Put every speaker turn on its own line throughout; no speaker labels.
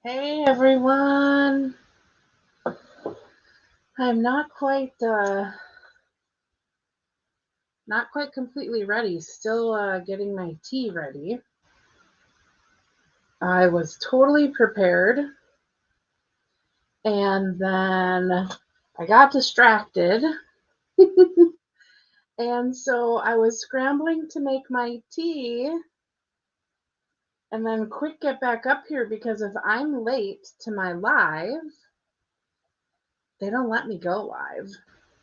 Hey everyone. I'm not quite completely ready. Still getting my tea ready. I was totally prepared and then I got distracted. And so I was scrambling to make my tea and then quick get back up here because if I'm late to my live, they don't let me go live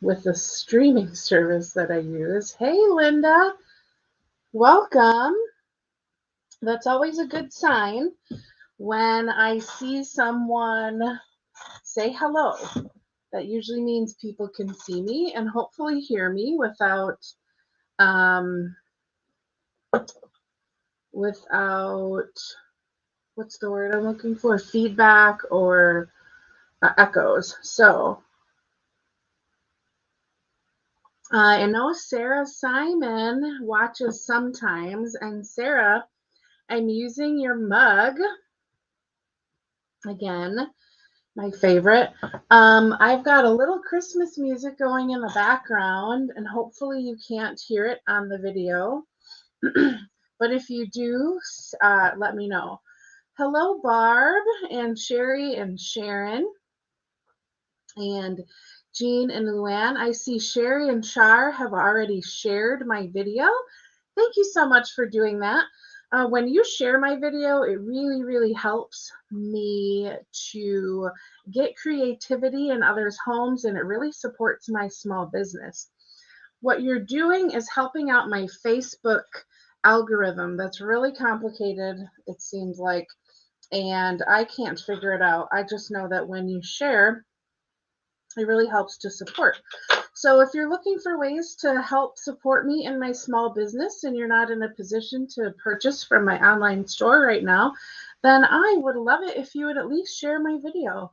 with the streaming service that I use. Hey Linda, welcome. That's always a good sign when I see someone say hello. That usually means people can see me and hopefully hear me um, without what's the word I'm looking for? Feedback or echoes. So I know Sarah Simon watches sometimes, and Sarah, I'm using your mug again. My favorite. I've got a little Christmas music going in the background, and hopefully you can't hear it on the video. But if you do, let me know. Hello, Barb and Sherry and Sharon and Jean and Luann. I see Sherry and Char have already shared my video. Thank you so much for doing that. When you share my video, it really, really helps me to get creativity in others' homes, and it really supports my small business. What you're doing is helping out my Facebook algorithm. That's really complicated, it seems like, and I can't figure it out. I just know that when you share, it really helps to support. So if you're looking for ways to help support me in my small business and you're not in a position to purchase from my online store right now, then I would love it if you would at least share my video.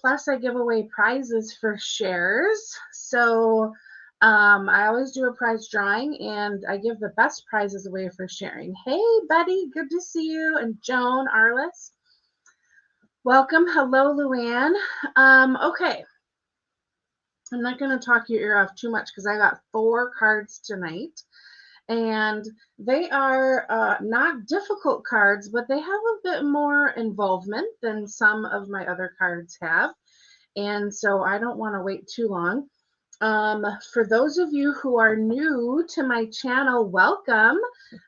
Plus, I give away prizes for shares. So I always do a prize drawing and I give the best prizes away for sharing. Hey, Betty, good to see you. And Joan Arliss, welcome. Hello, Luann. Okay. I'm not going to talk your ear off too much because I got 4 cards tonight. And they are not difficult cards, but they have a bit more involvement than some of my other cards have. And so I don't want to wait too long. For those of you who are new to my channel, welcome.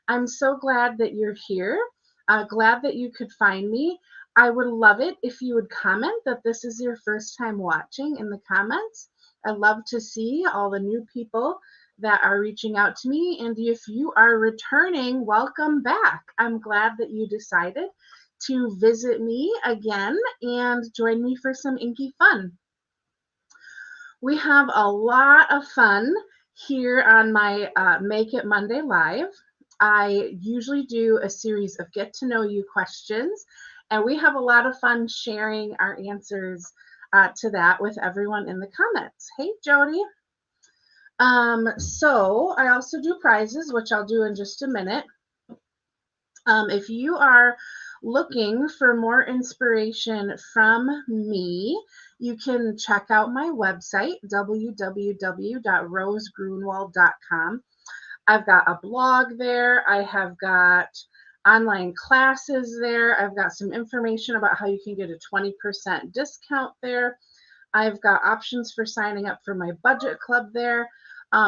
I'm so glad that you're here. Glad that you could find me. I would love it if you would comment that this is your first time watching in the comments. I love to see all the new people that are reaching out to me. And if you are returning, welcome back. I'm glad that you decided to visit me again and join me for some inky fun. We have a lot of fun here on my Make It Monday Live. I usually do a series of get to know you questions, and we have a lot of fun sharing our answers to that with everyone in the comments. Hey, Jody. So I also do prizes, which I'll do in just a minute. If you are looking for more inspiration from me, you can check out my website, www.rosegrunwald.com. I've got a blog there. I have got online classes there. I've got some information about how you can get a 20% discount there. I've got options for signing up for my budget club there.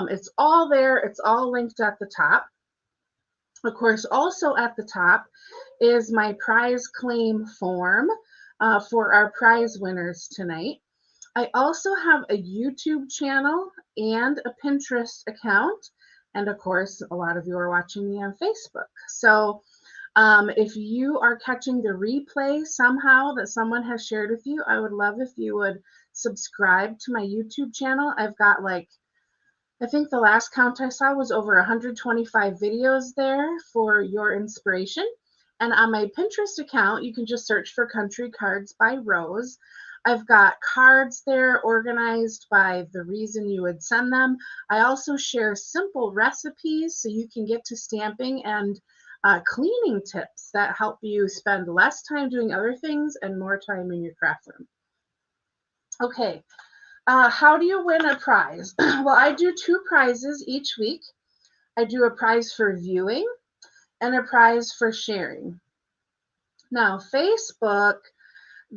It's all there. It's all linked at the top. Of course, also at the top is my prize claim form for our prize winners tonight. I also have a YouTube channel and a Pinterest account. And of course, a lot of you are watching me on Facebook. So if you are catching the replay somehow that someone has shared with you, I would love if you would subscribe to my YouTube channel. I've got I think the last count I saw was over 125 videos there for your inspiration. And on my Pinterest account, you can just search for Country Cards by Rose. I've got cards there organized by the reason you would send them. I also share simple recipes so you can get to stamping and cleaning tips that help you spend less time doing other things and more time in your craft room. Okay, how do you win a prize? Well, I do 2 prizes each week. I do a prize for viewing and a prize for sharing. Now, Facebook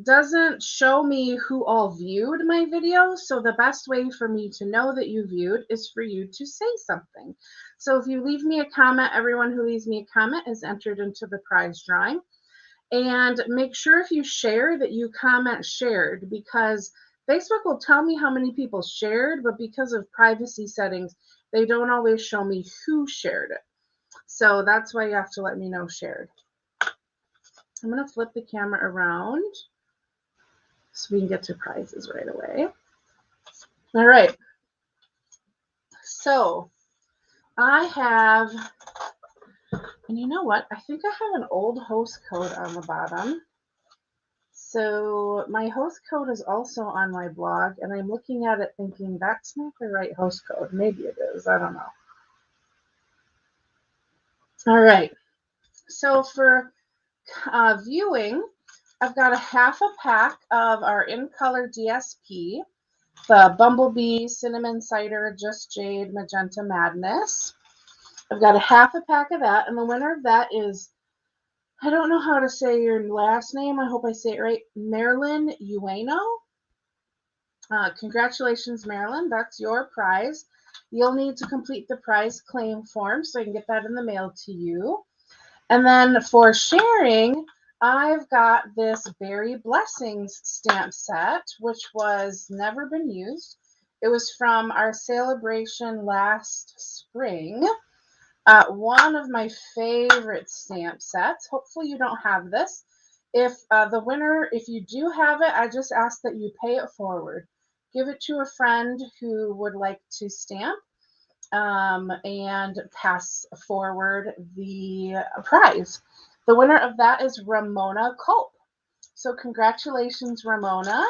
doesn't show me who all viewed my video, so the best way for me to know that you viewed is for you to say something. So if you leave me a comment, everyone who leaves me a comment is entered into the prize drawing. And make sure if you share that you comment shared, because Facebook will tell me how many people shared, but because of privacy settings, they don't always show me who shared it. So that's why you have to let me know shared. I'm going to flip the camera around so we can get to prizes right away. All right. So I have, and you know what? I think I have an old host code on the bottom. So my host code is also on my blog, and I'm looking at it thinking that's not the right host code. Maybe it is. I don't know. All right. So for viewing, I've got a half a pack of our In Color DSP, the Bumblebee, Cinnamon Cider, Just Jade, Magenta Madness. I've got a half a pack of that, and the winner of that is, I don't know how to say your last name. I hope I say it right. Marilyn Ueno. Congratulations, Marilyn. That's your prize. You'll need to complete the prize claim form so I can get that in the mail to you. And then for sharing, I've got this Berry Blessings stamp set, which was never been used. It was from our celebration last spring. One of my favorite stamp sets. Hopefully you don't have this. If the winner, if you do have it, I just ask that you pay it forward. Give it to a friend who would like to stamp and pass forward the prize. The winner of that is Ramona Culp. So congratulations, Ramona.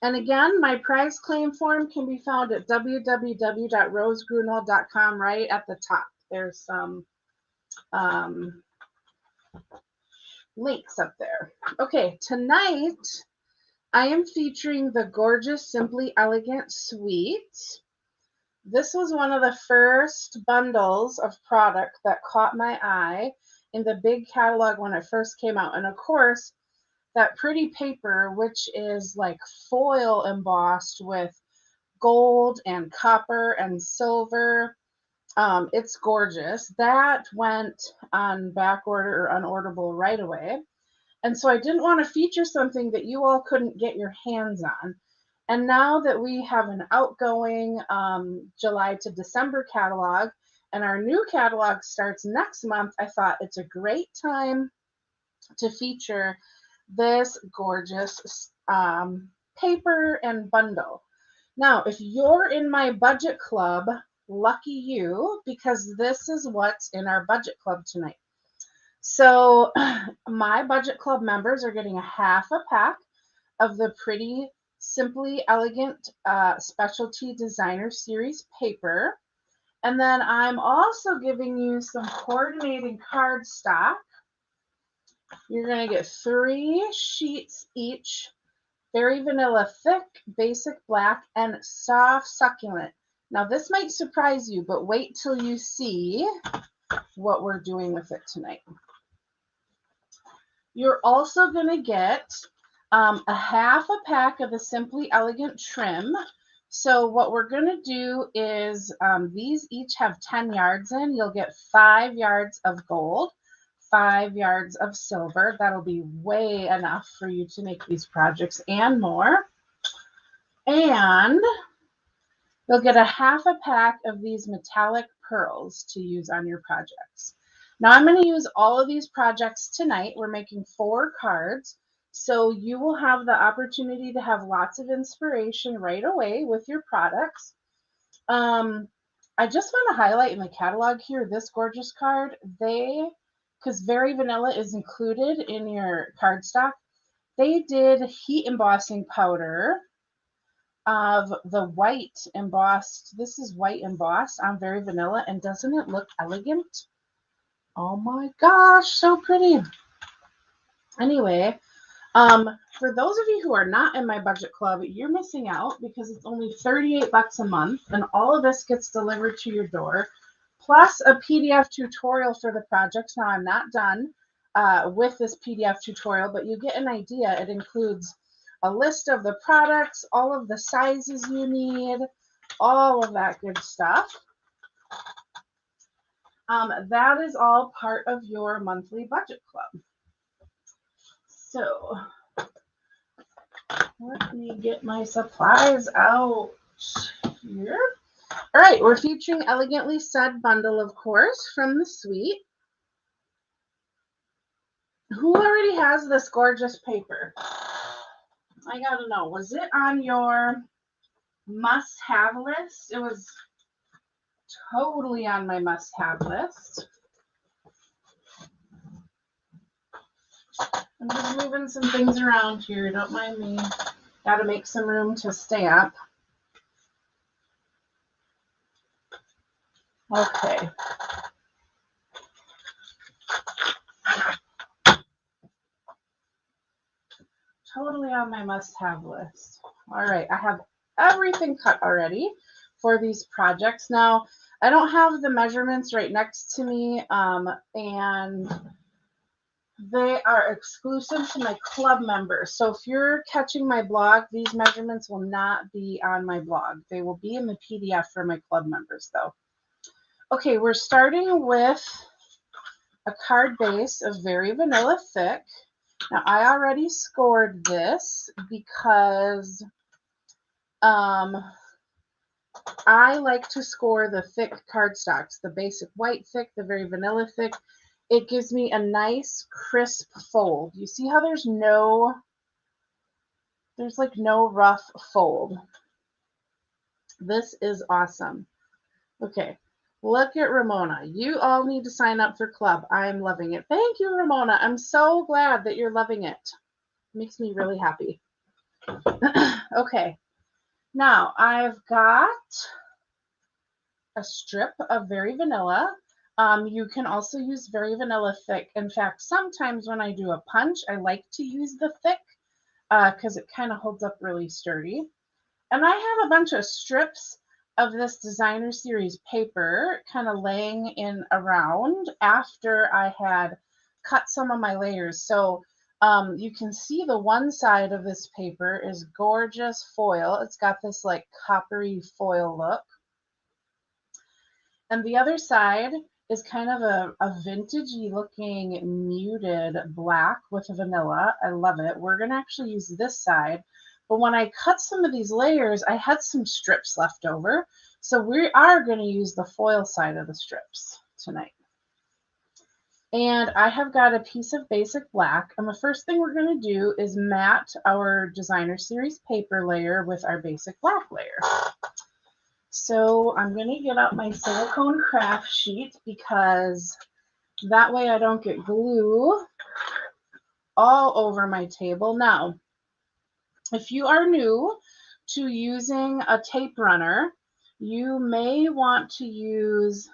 And again, my prize claim form can be found at www.rosegrunwald.com right at the top. There's some links up there. Okay, tonight I am featuring the gorgeous Simply Elegant Suite. This was one of the first bundles of product that caught my eye in the big catalog when it first came out. And of course, that pretty paper, which is like foil embossed with gold and copper and silver. It's gorgeous. That went on back order or unorderable right away. And so I didn't want to feature something that you all couldn't get your hands on. And now that we have an outgoing July to December catalog and our new catalog starts next month, I thought it's a great time to feature this gorgeous paper and bundle. Now, if you're in my budget club, lucky you, because this is what's in our budget club tonight. So my budget club members are getting a half a pack of the pretty Simply Elegant Specialty Designer Series paper. And then I'm also giving you some coordinating cardstock. You're going to get 3 sheets each, Berry Vanilla Thick, Basic Black, and Soft Succulent. Now this might surprise you, but wait till you see what we're doing with it tonight. You're also going to get a half a pack of the Simply Elegant trim. So what we're going to do is these each have 10 yards in. You'll get 5 yards of gold, 5 yards of silver. That'll be way enough for you to make these projects and more. And you'll get a half a pack of these metallic pearls to use on your projects. Now I'm going to use all of these projects tonight. We're making 4 cards. So you will have the opportunity to have lots of inspiration right away with your products. I just want to highlight in the catalog here, this gorgeous card, because Very Vanilla is included in your cardstock, they did heat embossing powder of the white embossed. This is white embossed on Very Vanilla, and doesn't it look elegant? Oh my gosh, so pretty. Anyway, for those of you who are not in my budget club, you're missing out because it's only 38 bucks a month and all of this gets delivered to your door, plus a PDF tutorial for the projects. Now, I'm not done with this PDF tutorial, but you get an idea. It includes a list of the products, all of the sizes you need, all of that good stuff. That is all part of your monthly budget club. So let me get my supplies out here. All right, we're featuring Elegantly Stud Bundle, of course, from the suite. Who already has this gorgeous paper? I gotta know, was it on your must-have list? It was totally on my must-have list. I'm just moving some things around here, don't mind me. Gotta make some room to stamp. Okay. Totally on my must-have list. All right, I have everything cut already for these projects. Now, I don't have the measurements right next to me, and they are exclusive to my club members. So if you're catching my blog, these measurements will not be on my blog. They will be in the PDF for my club members, though. Okay, we're starting with a card base of Very Vanilla Thick. Now, I already scored this because I like to score the thick cardstocks, the basic white thick, the Very Vanilla Thick. It gives me a nice crisp fold. You see how there's like no rough fold. This is awesome. Okay, look at Ramona. You all need to sign up for club. I am loving it. Thank you, Ramona. I'm so glad that you're loving it. Makes me really happy. Okay, now I've got a strip of Very Vanilla. You can also use Very Vanilla Thick. In fact, sometimes when I do a punch, I like to use the thick because it kind of holds up really sturdy. And I have a bunch of strips of this designer series paper kind of laying in around after I had cut some of my layers. So you can see the one side of this paper is gorgeous foil. It's got this like coppery foil look. And the other side is kind of a vintagey looking muted black with vanilla. I love it. We're going to actually use this side. But when I cut some of these layers, I had some strips left over. So we are going to use the foil side of the strips tonight. And I have got a piece of basic black. And the first thing we're going to do is mat our designer series paper layer with our basic black layer. So I'm going to get out my silicone craft sheet because that way I don't get glue all over my table. Now, if you are new to using a tape runner, you may want to use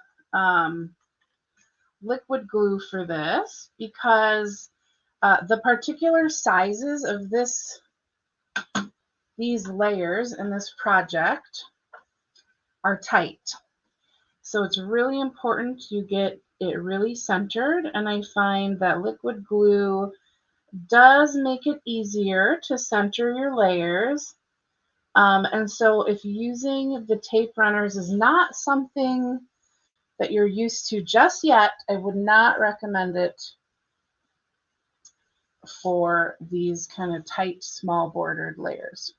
liquid glue for this because the particular sizes of these layers in this project are tight. So it's really important you get it really centered, and I find that liquid glue does make it easier to center your layers. And so if using the tape runners is not something that you're used to just yet, I would not recommend it for these kind of tight, small bordered layers.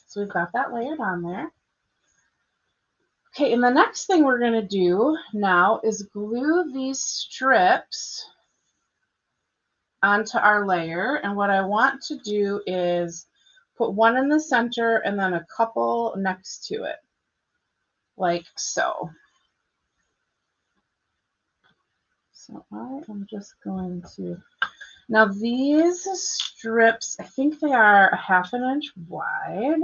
So we've got that layered on there. Okay, and the next thing we're going to do now is glue these strips onto our layer. And what I want to do is put one in the center and then a couple next to it, like so. So I am just going to, now these strips, I think they are 1/2 inch wide,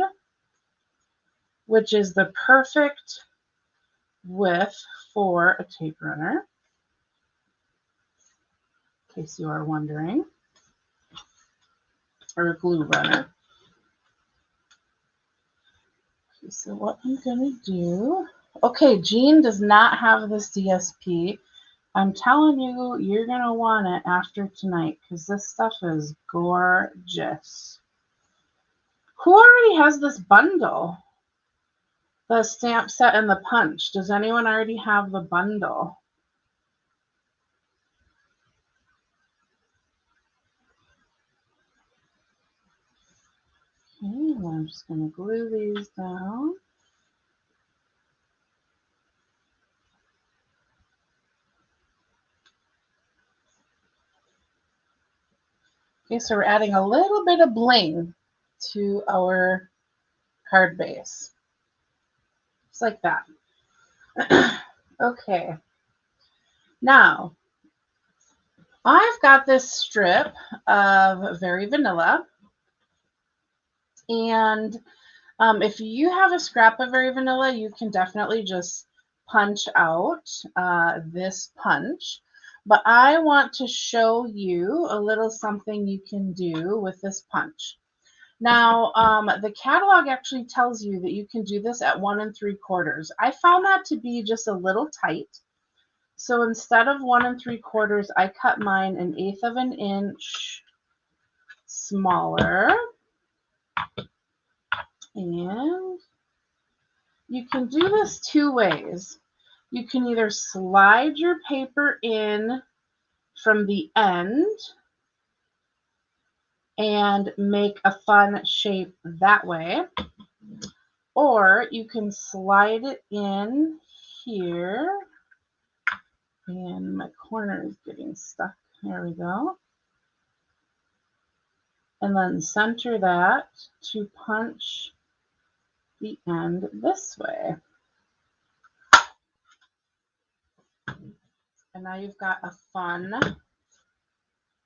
which is the perfect width for a tape runner. in case you are wondering, or a glue runner. Okay, so what I'm gonna do, okay, Jean does not have this DSP. I'm telling you, you're gonna want it after tonight because this stuff is gorgeous. Who already has this bundle? The stamp set and the punch. Does anyone already have the bundle? Okay, well, I'm just gonna glue these down. Okay, so we're adding a little bit of bling to our card base. Just like that. Okay. Now, I've got this strip of Very Vanilla. And if you have a scrap of Very Vanilla, you can definitely just punch out this punch. But I want to show you a little something you can do with this punch. Now, the catalog actually tells you that you can do this at 1 3/4. I found that to be just a little tight. So instead of 1 3/4, I cut mine 1/8 of an inch smaller. And you can do this two ways. You can either slide your paper in from the end and make a fun shape that way, or you can slide it in here, and my corner is getting stuck. There we go. And then center that to punch the end this way. And now you've got a fun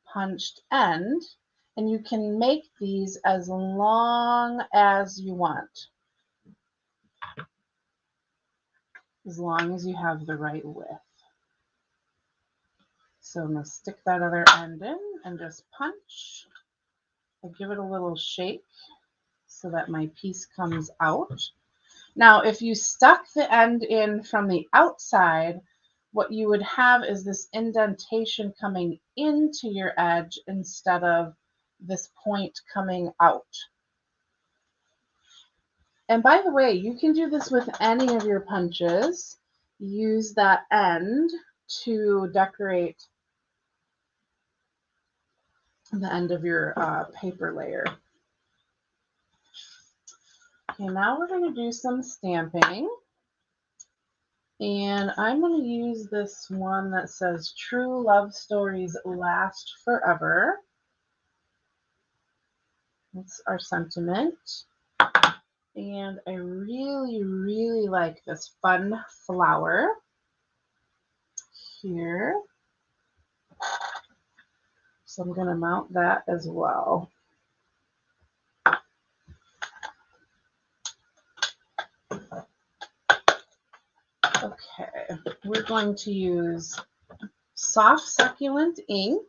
punched end, and you can make these as long as you want, as long as you have the right width. So I'm going to stick that other end in and just punch. I give it a little shake so that my piece comes out. Now, if you stuck the end in from the outside, what you would have is this indentation coming into your edge instead of this point coming out. And by the way, you can do this with any of your punches. Use that end to decorate the end of your paper layer. Okay, now we're going to do some stamping. And I'm going to use this one that says True Love Stories Last Forever. That's our sentiment. And I really, really like this fun flower here. So I'm going to mount that as well. Okay, we're going to use soft succulent ink,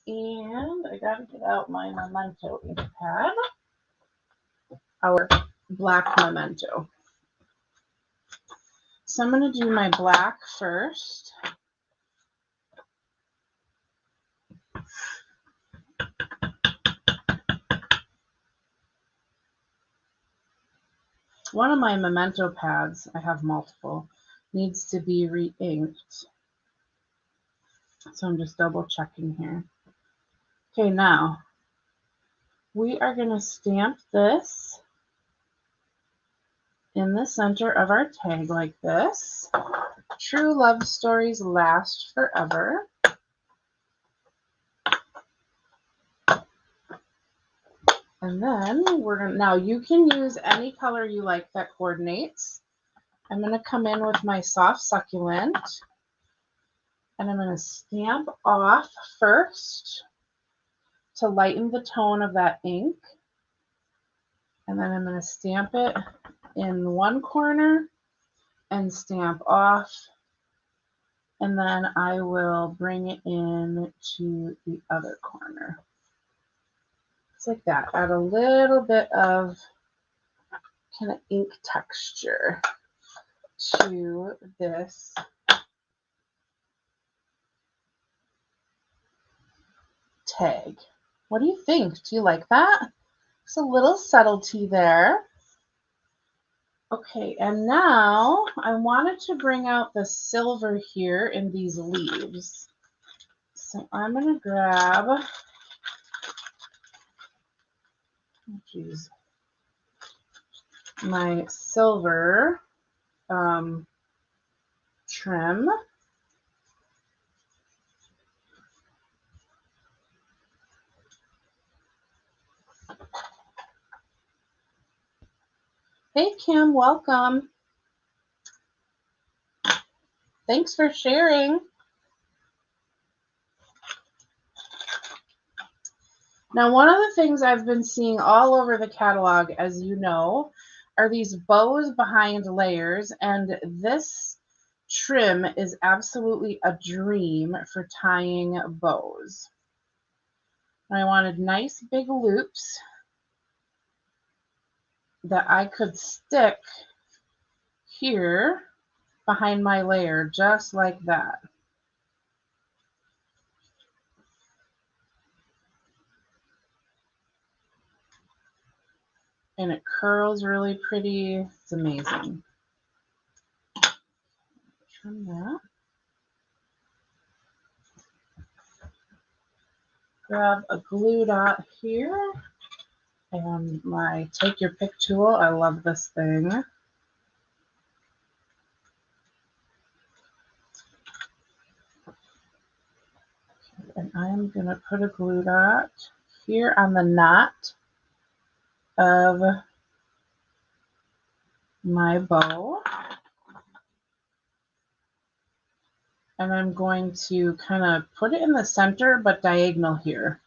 and I gotta get out my Memento ink pad, our black Memento. So I'm gonna do my black first. One of my Memento pads, I have multiple, needs to be re-inked. So I'm just double checking here. Okay, now we are going to stamp this in the center of our tag like this. True Love Stories Last Forever. And then we're going to, now you can use any color you like that coordinates. I'm going to come in with my soft succulent, and I'm going to stamp off first to lighten the tone of that ink. And then I'm going to stamp it in one corner and stamp off And then I will bring it in to the other corner. Just like that. Add a little bit of kind of ink texture to this tag. What do you think? Do you like that? It's a little subtlety there. Okay, and now I wanted to bring out the silver here in these leaves. So I'm going to grab, my silver trim. Hey Kim, welcome. Thanks for sharing. Now, one of the things I've been seeing all over the catalog, as you know, are these bows behind layers, and this trim is absolutely a dream for tying bows. I wanted nice big loops that I could stick here behind my layer, just like that. And it curls really pretty. It's amazing. Trim that. Grab a glue dot here and my take your pick tool. I love this thing. And I'm going to put a glue dot here on the knot of my bow. And I'm going to kind of put it in the center, but diagonal here.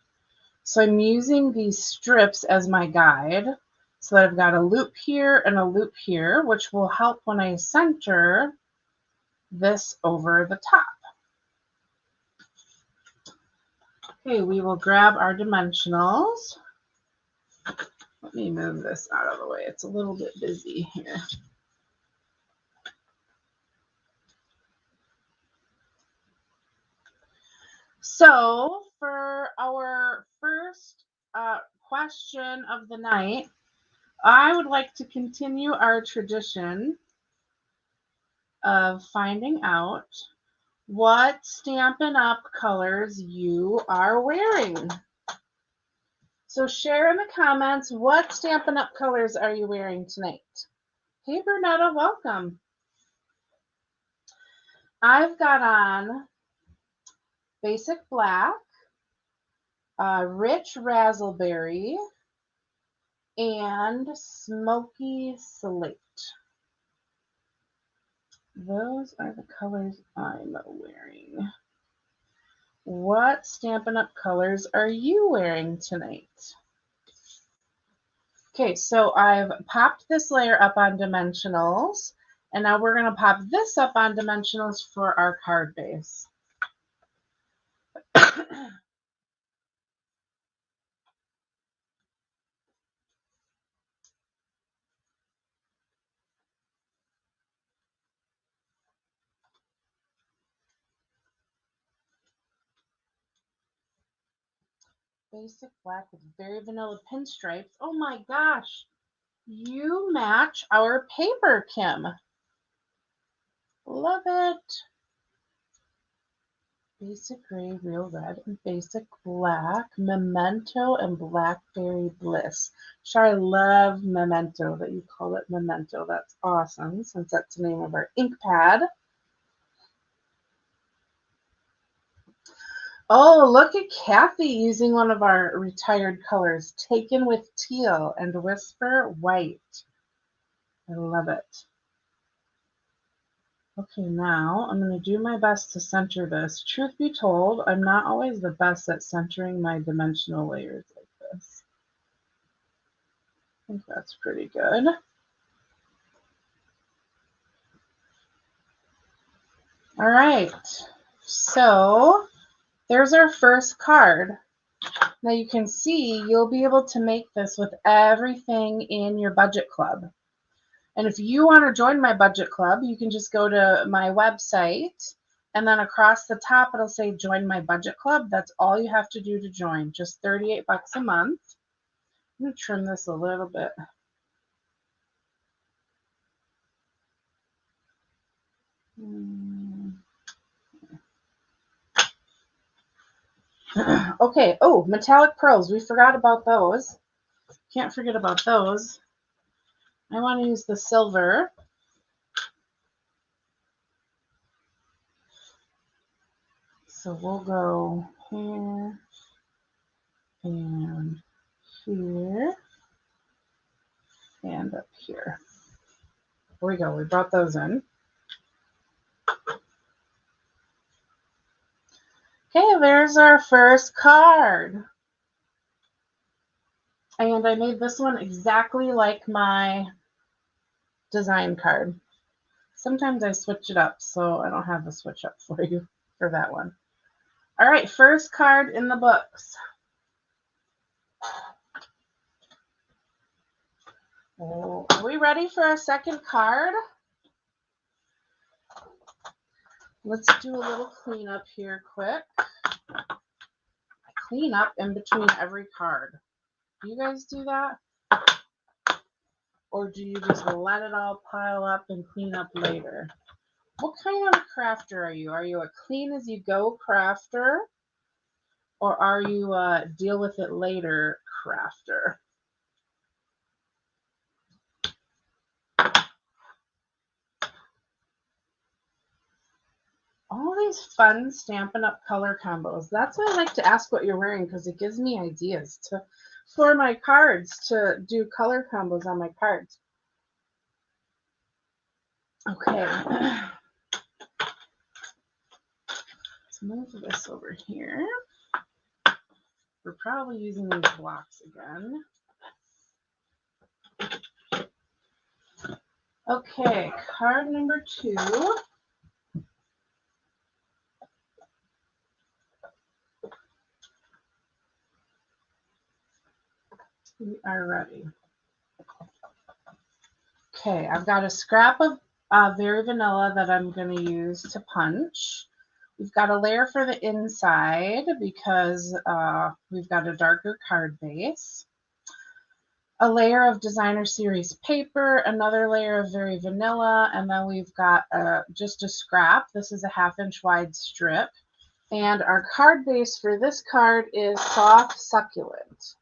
So I'm using these strips as my guide. So that I've got a loop here and a loop here, which will help when I center this over the top. Okay, we will grab our dimensionals. Let me move this out of the way. It's a little bit busy here. So for our first question of the night, I would like to continue our tradition of finding out what Stampin' Up! Colors you are wearing. So share in the comments, what Stampin' Up! Colors are you wearing tonight? Hey Bernetta, welcome. I've got on basic black, rich razzleberry, and smoky slate. Those are the colors I'm wearing. What Stampin' Up! Colors are you wearing tonight? Okay, so I've popped this layer up on dimensionals, and now we're going to pop this up on dimensionals for our card base. Basic black with very vanilla pinstripes. Oh my gosh, you match our paper, Kim. Love it. Basic gray, real red, and basic black, memento, and blackberry bliss. Sure, I love memento that you call it memento. That's awesome, since that's the name of our ink pad. Oh, look at Kathy using one of our retired colors, Taken with Teal and Whisper White. I love it. Okay, now I'm going to do my best to center this. Truth be told, I'm not always the best at centering my dimensional layers like this. I think that's pretty good. All right, so there's our first card. Now you can see you'll be able to make this with everything in your budget club. And if you want to join my budget club, you can just go to my website, and then across the top it'll say join my budget club. That's all you have to do to join, just 38 bucks a month. I'm going to trim this a little bit. Okay, oh, metallic pearls. We forgot about those. Can't forget about those. I want to use the silver. So we'll go here and here and up here. There we go. We brought those in. Okay, there's our first card. And I made this one exactly like my design card. Sometimes I switch it up, so I don't have the switch up for you for that one. All right, first card in the books. Oh, are we ready for our second card? Let's do a little cleanup here quick. Clean up in between every card. Do you guys do that? Or do you just let it all pile up and clean up later? What kind of crafter are you? Are you a clean as you go crafter? Or are you a deal with it later crafter? All these fun Stampin' Up! Color combos. That's why I like to ask what you're wearing, because it gives me ideas for my cards, to do color combos on my cards. Okay. Let's move this over here. We're probably using these blocks again. Okay, card number 2. We are ready. Okay, I've got a scrap of Very Vanilla that I'm going to use to punch. We've got a layer for the inside because we've got a darker card base. A layer of Designer Series paper, another layer of Very Vanilla, and then we've got just a scrap. This is a 1/2-inch wide strip. And our card base for this card is Soft Succulent.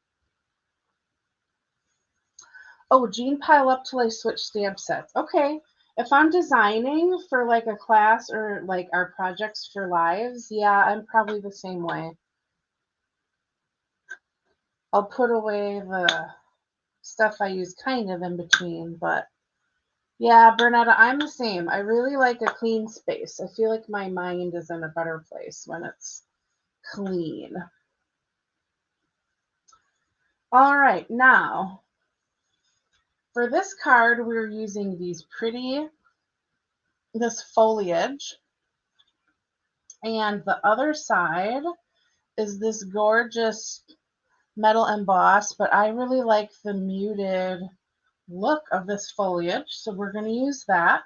Oh, Jean pile up till I switch stamp sets. Okay. If I'm designing for like a class or like our projects for lives, yeah, I'm probably the same way. I'll put away the stuff I use kind of in between, but yeah, Bernetta, I'm the same. I really like a clean space. I feel like my mind is in a better place when it's clean. All right, now for this card, we're using this foliage, and the other side is this gorgeous metal emboss, but I really like the muted look of this foliage, so we're going to use that.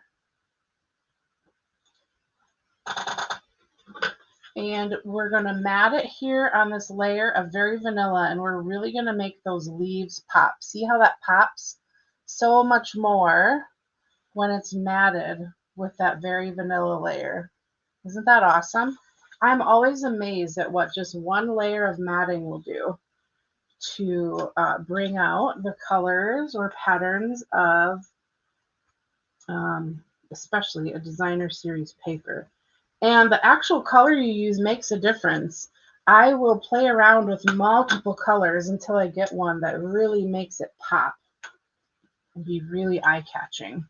And we're going to mat it here on this layer of Very Vanilla, and we're really going to make those leaves pop. See how that pops so much more when it's matted with that Very Vanilla layer. Isn't that awesome? I'm always amazed at what just one layer of matting will do to bring out the colors or patterns of especially a Designer Series paper. And the actual color you use makes a difference. I will play around with multiple colors until I get one that really makes it pop and be really eye-catching.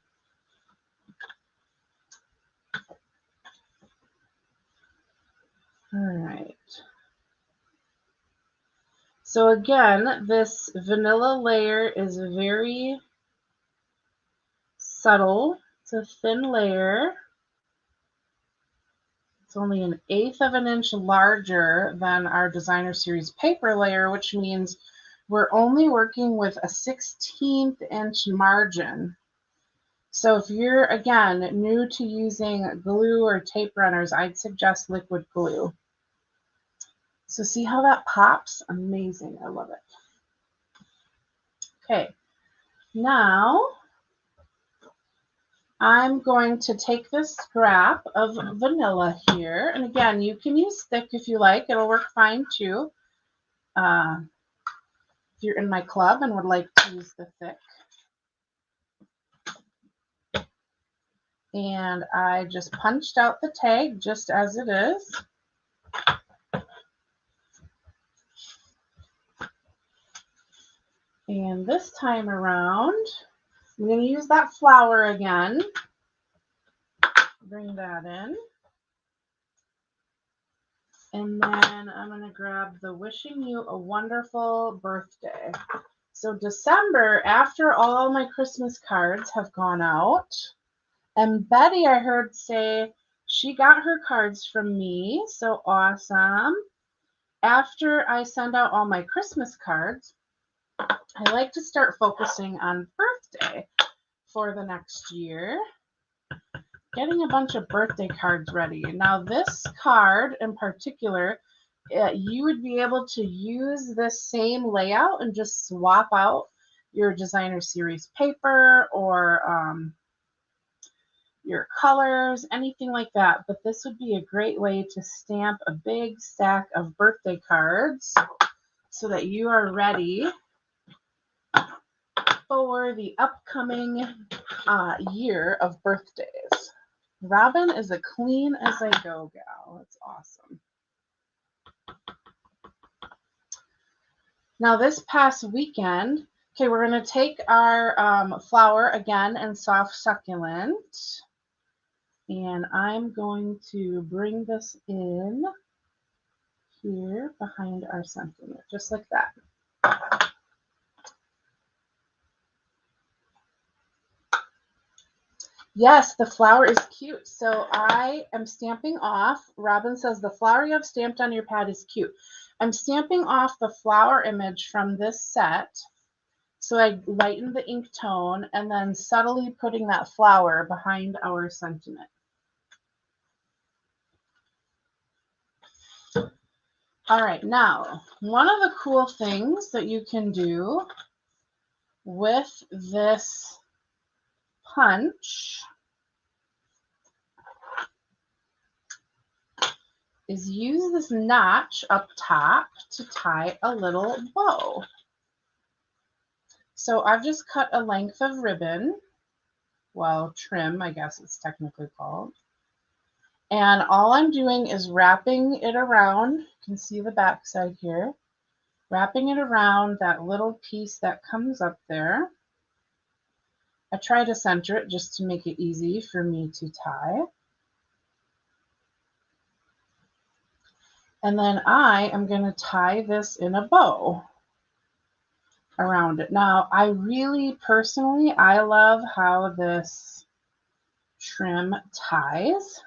All right. So again, this vanilla layer is very subtle. It's a thin layer. It's only 1/8 of an inch larger than our designer series paper layer, which means we're only working with a 1/16 inch margin. So if you're, again, new to using glue or tape runners, I'd suggest liquid glue. So see how that pops? Amazing. I love it. Okay, now I'm going to take this scrap of vanilla here. And again, you can use thick if you like. It'll work fine too. If you're in my club and would like to use the thick. And I just punched out the tag just as it is. And this time around, I'm going to use that flower again. Bring that in. And then I'm going to grab the wishing you a wonderful birthday. So December, after all my Christmas cards have gone out, and Betty, I heard say she got her cards from me. So awesome. After I send out all my Christmas cards, I like to start focusing on birthday for the next year. Getting a bunch of birthday cards ready. Now this card in particular, you would be able to use this same layout and just swap out your designer series paper or your colors, anything like that. But this would be a great way to stamp a big stack of birthday cards so that you are ready for the upcoming year of birthdays. Robin is a clean as I go gal. It's awesome. Now this past weekend, okay, we're going to take our flower again and soft succulent. And I'm going to bring this in here behind our sentiment, just like that. Yes, the flower is cute. So I am stamping off. Robin says the flower you have stamped on your pad is cute. I'm stamping off the flower image from this set. So I lighten the ink tone and then subtly putting that flower behind our sentiment. All right, now, one of the cool things that you can do with this punch is use this notch up top to tie a little bow. So I've just cut a length of ribbon, well, trim, I guess it's technically called. And all I'm doing is wrapping it around. You can see the back side here. Wrapping it around that little piece that comes up there. I try to center it just to make it easy for me to tie. And then I am going to tie this in a bow around it. Now, I really personally, I love how this trim ties.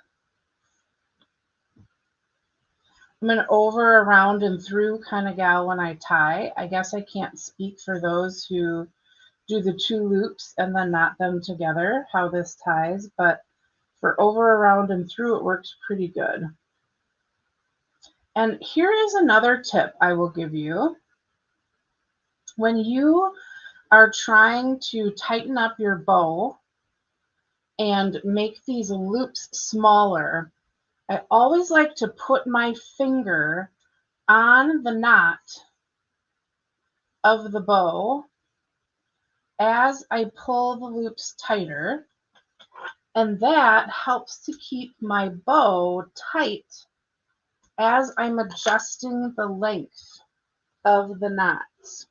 I'm an over, around, and through kind of gal when I tie. I guess I can't speak for those who do the 2 loops and then knot them together, how this ties, but for over, around, and through, it works pretty good. And here is another tip I will give you. When you are trying to tighten up your bow and make these loops smaller, I always like to put my finger on the knot of the bow as I pull the loops tighter, and that helps to keep my bow tight as I'm adjusting the length of the knots.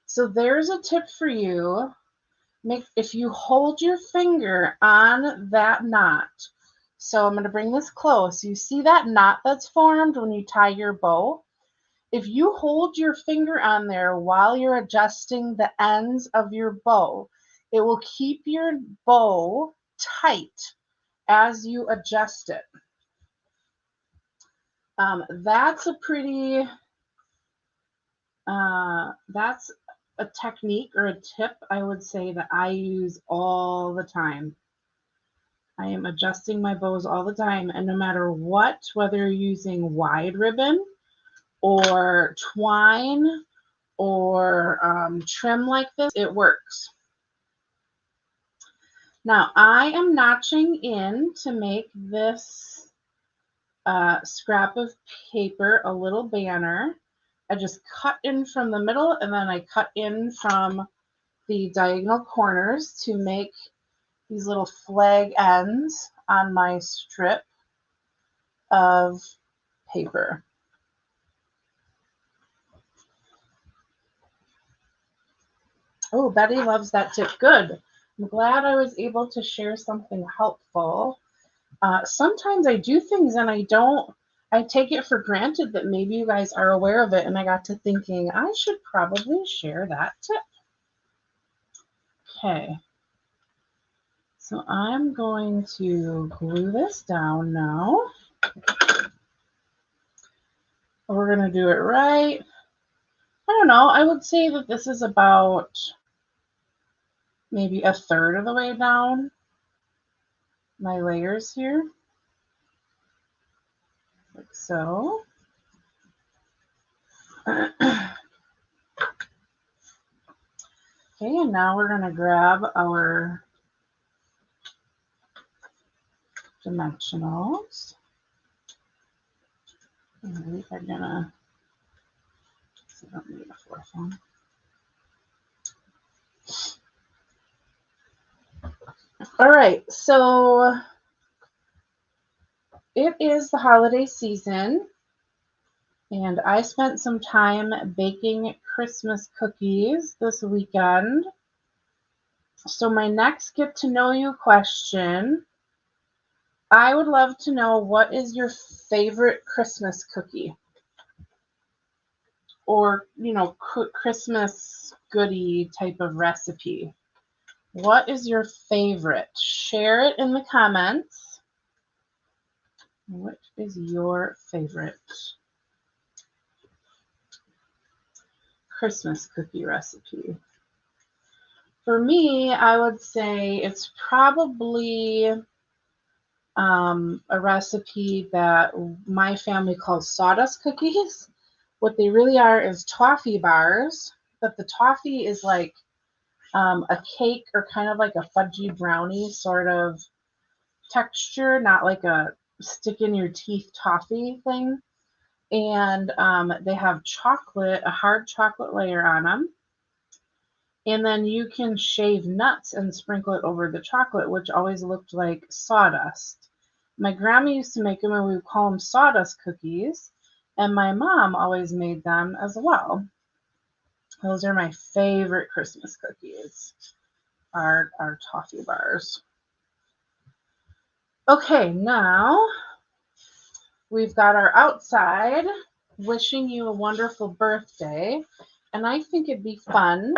So there's a tip for you. If you hold your finger on that knot, so I'm going to bring this close. You see that knot that's formed when you tie your bow? If you hold your finger on there while you're adjusting the ends of your bow, it will keep your bow tight as you adjust it. That's a pretty, that's a technique or a tip I would say that I use all the time. I am adjusting my bows all the time, and no matter what, whether you're using wide ribbon or twine or trim like this, it works. Now I am notching in to make this scrap of paper a little banner. I just cut in from the middle and then I cut in from the diagonal corners to make these little flag ends on my strip of paper. Oh, Betty loves that tip. Good. I'm glad I was able to share something helpful. Sometimes I do things and I take it for granted that maybe you guys are aware of it, and I got to thinking I should probably share that tip. Okay. So I'm going to glue this down now. We're going to do it right. I don't know. I would say that this is about maybe a third of the way down my layers here. Like so. Okay, and now we're going to grab our dimensionals. And we are going to, I don't need a fourth one. All right, so it is the holiday season, and I spent some time baking Christmas cookies this weekend. So my next get to know you question, I would love to know, what is your favorite Christmas cookie? Or, you know, Christmas goodie type of recipe. What is your favorite? Share it in the comments. What is your favorite Christmas cookie recipe? For me, I would say it's probably a recipe that my family calls sawdust cookies. What they really are is toffee bars, but the toffee is like a cake or kind of like a fudgy brownie sort of texture, not like a stick in your teeth toffee thing. And they have chocolate, a hard chocolate layer on them. And then you can shave nuts and sprinkle it over the chocolate, which always looked like sawdust. My grandma used to make them, and we would call them sawdust cookies. And my mom always made them as well. Those are my favorite Christmas cookies, our toffee bars. Okay, now we've got our outside wishing you a wonderful birthday. And I think it'd be fun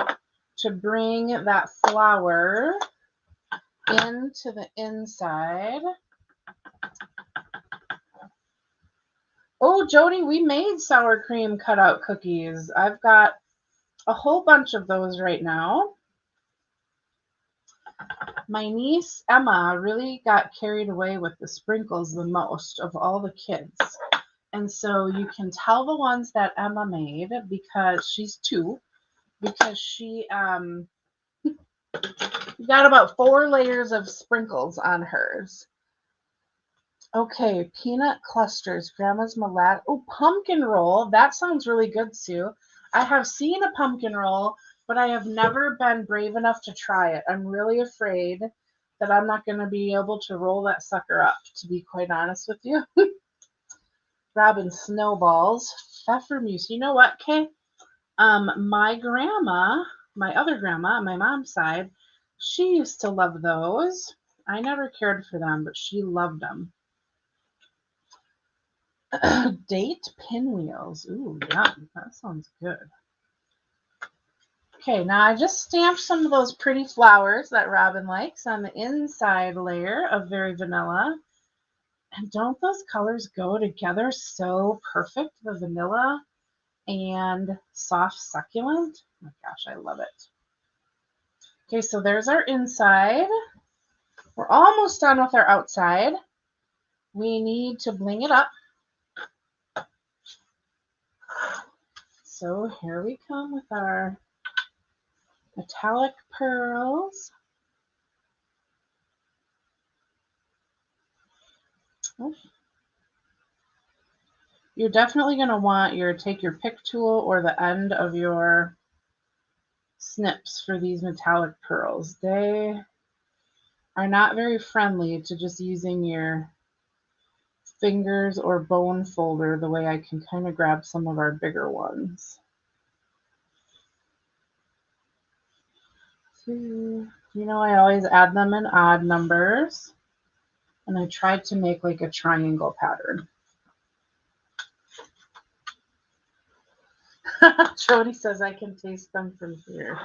to bring that flower into the inside. Oh, Jody, we made sour cream cutout cookies. I've got a whole bunch of those right now. My niece, Emma, really got carried away with the sprinkles the most of all the kids. And so you can tell the ones that Emma made, because she's 2, because she got about 4 layers of sprinkles on hers. Okay, peanut clusters, grandma's molasses. Oh, pumpkin roll. That sounds really good, Sue. I have seen a pumpkin roll, but I have never been brave enough to try it. I'm really afraid that I'm not going to be able to roll that sucker up, to be quite honest with you. Robin snowballs, pfeffermuse. You know what, Kay? My grandma, my other grandma on my mom's side, she used to love those. I never cared for them, but she loved them. Date pinwheels. Ooh, yum. That sounds good. Okay, now I just stamped some of those pretty flowers that Robin likes on the inside layer of Very Vanilla. And don't those colors go together so perfect, the vanilla and soft succulent? Oh my gosh, I love it. Okay, so there's our inside. We're almost done with our outside. We need to bling it up. So here we come with our metallic pearls. You're definitely going to want take your pick tool or the end of your snips for these metallic pearls. They are not very friendly to just using your fingers or bone folder the way I can kind of grab some of our bigger ones. You know, I always add them in odd numbers, and I tried to make like a triangle pattern. Jody says I can taste them from here.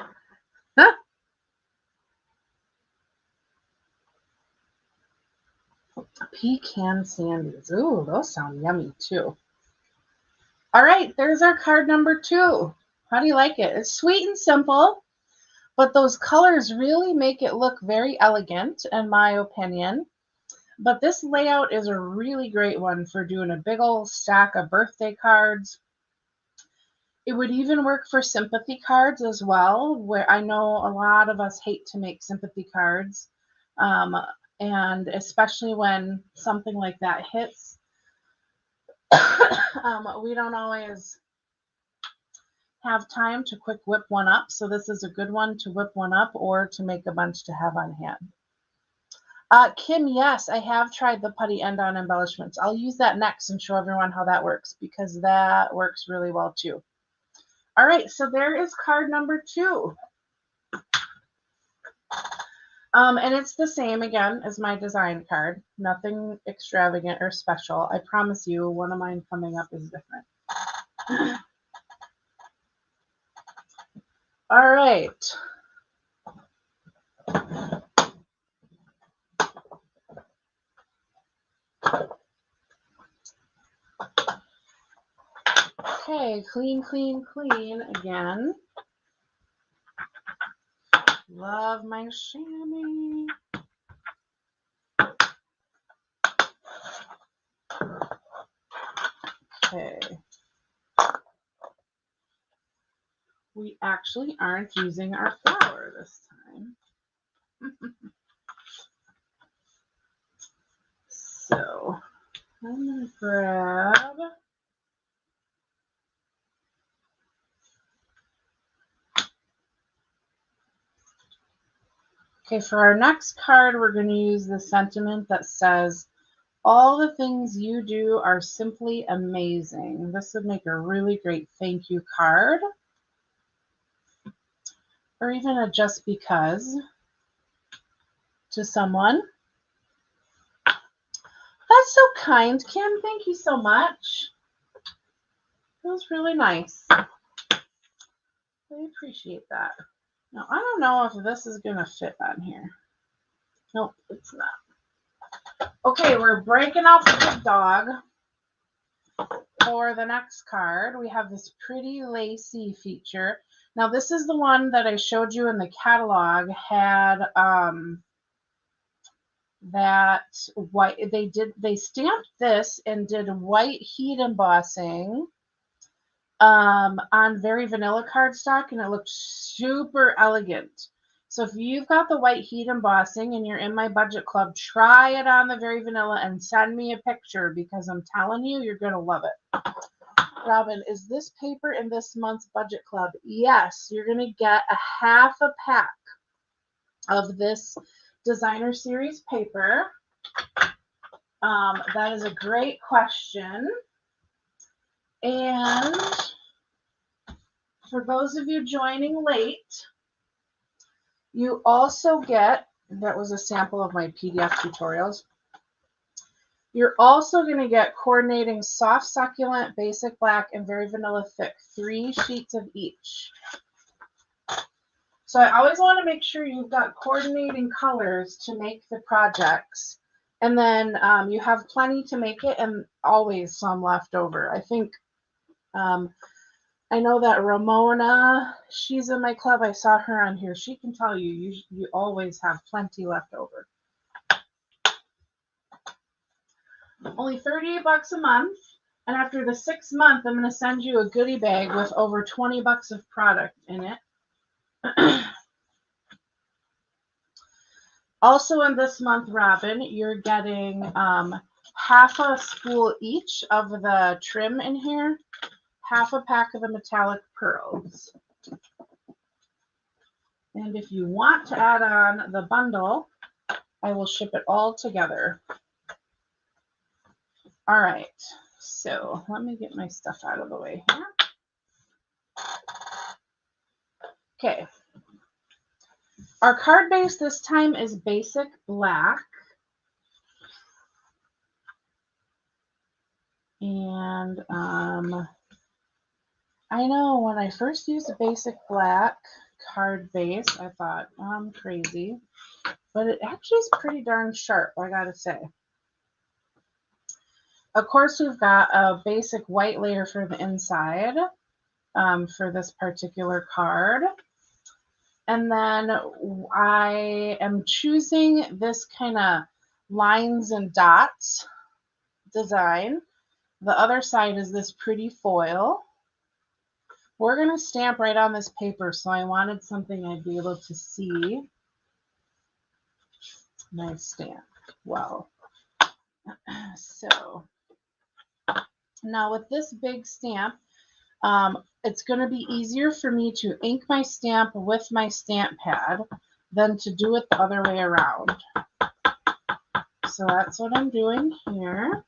Pecan sandies. Ooh, those sound yummy too. All right, there's our card number 2. How do you like it? It's sweet and simple, but those colors really make it look very elegant, in my opinion. But this layout is a really great one for doing a big old stack of birthday cards. It would even work for sympathy cards as well, where I know a lot of us hate to make sympathy cards. And especially when something like that hits, we don't always have time to quick whip one up. So this is a good one to whip one up or to make a bunch to have on hand. Kim, yes, I have tried the putty end-on embellishments. I'll use that next and show everyone how that works, because that works really well too. All right, so there is card number 2. And it's the same again as my design card. Nothing extravagant or special. I promise you, one of mine coming up is different. All right. Okay, clean, clean, clean again. Love my chamois. Okay. We actually aren't using our flour this time. So I'm going to grab okay, for our next card, we're going to use the sentiment that says, all the things you do are simply amazing. This would make a really great thank you card. Or even a just because to someone. That's so kind, Kim. Thank you so much. That was really nice. I appreciate that. Now, I don't know if this is going to fit on here. Nope, it's not. Okay, we're breaking out the big dog. For the next card, we have this pretty lacy feature. Now, this is the one that I showed you in the catalog, had that white, they stamped this and did white heat embossing on Very Vanilla cardstock, and it looked super elegant. So if you've got the white heat embossing and you're in my budget club, try it on the Very Vanilla and send me a picture, because I'm telling you, you're going to love it. Robin, is this paper in this month's budget club? Yes, you're going to get a half a pack of this designer series paper. That is a great question. And for those of you joining late, you also get, that was a sample of my PDF tutorials. You're also going to get coordinating soft succulent, basic black, and Very Vanilla thick, 3 sheets of each. So I always want to make sure you've got coordinating colors to make the projects. And then you have plenty to make it and always some left over. I think, I know that Ramona, she's in my club. I saw her on here. She can tell you, you always have plenty left over. Only $38 a month. And after the 6th month, I'm going to send you a goodie bag with over $20 of product in it. Also in this month, Robin, you're getting half a spool each of the trim in here, half a pack of the metallic pearls. And if you want to add on the bundle, I will ship it all together. All right, so let me get my stuff out of the way here. Okay. Our card base this time is basic black. And I know when I first used a basic black card base, I thought, oh, I'm crazy. But it actually is pretty darn sharp, I gotta say. Of course, we've got a basic white layer for the inside for this particular card. And then I am choosing this kind of lines and dots design. The other side is this pretty foil. We're going to stamp right on this paper, so I wanted something I'd be able to see. Nice stamp. Well, so now with this big stamp, it's going to be easier for me to ink my stamp with my stamp pad than to do it the other way around. So that's what I'm doing here.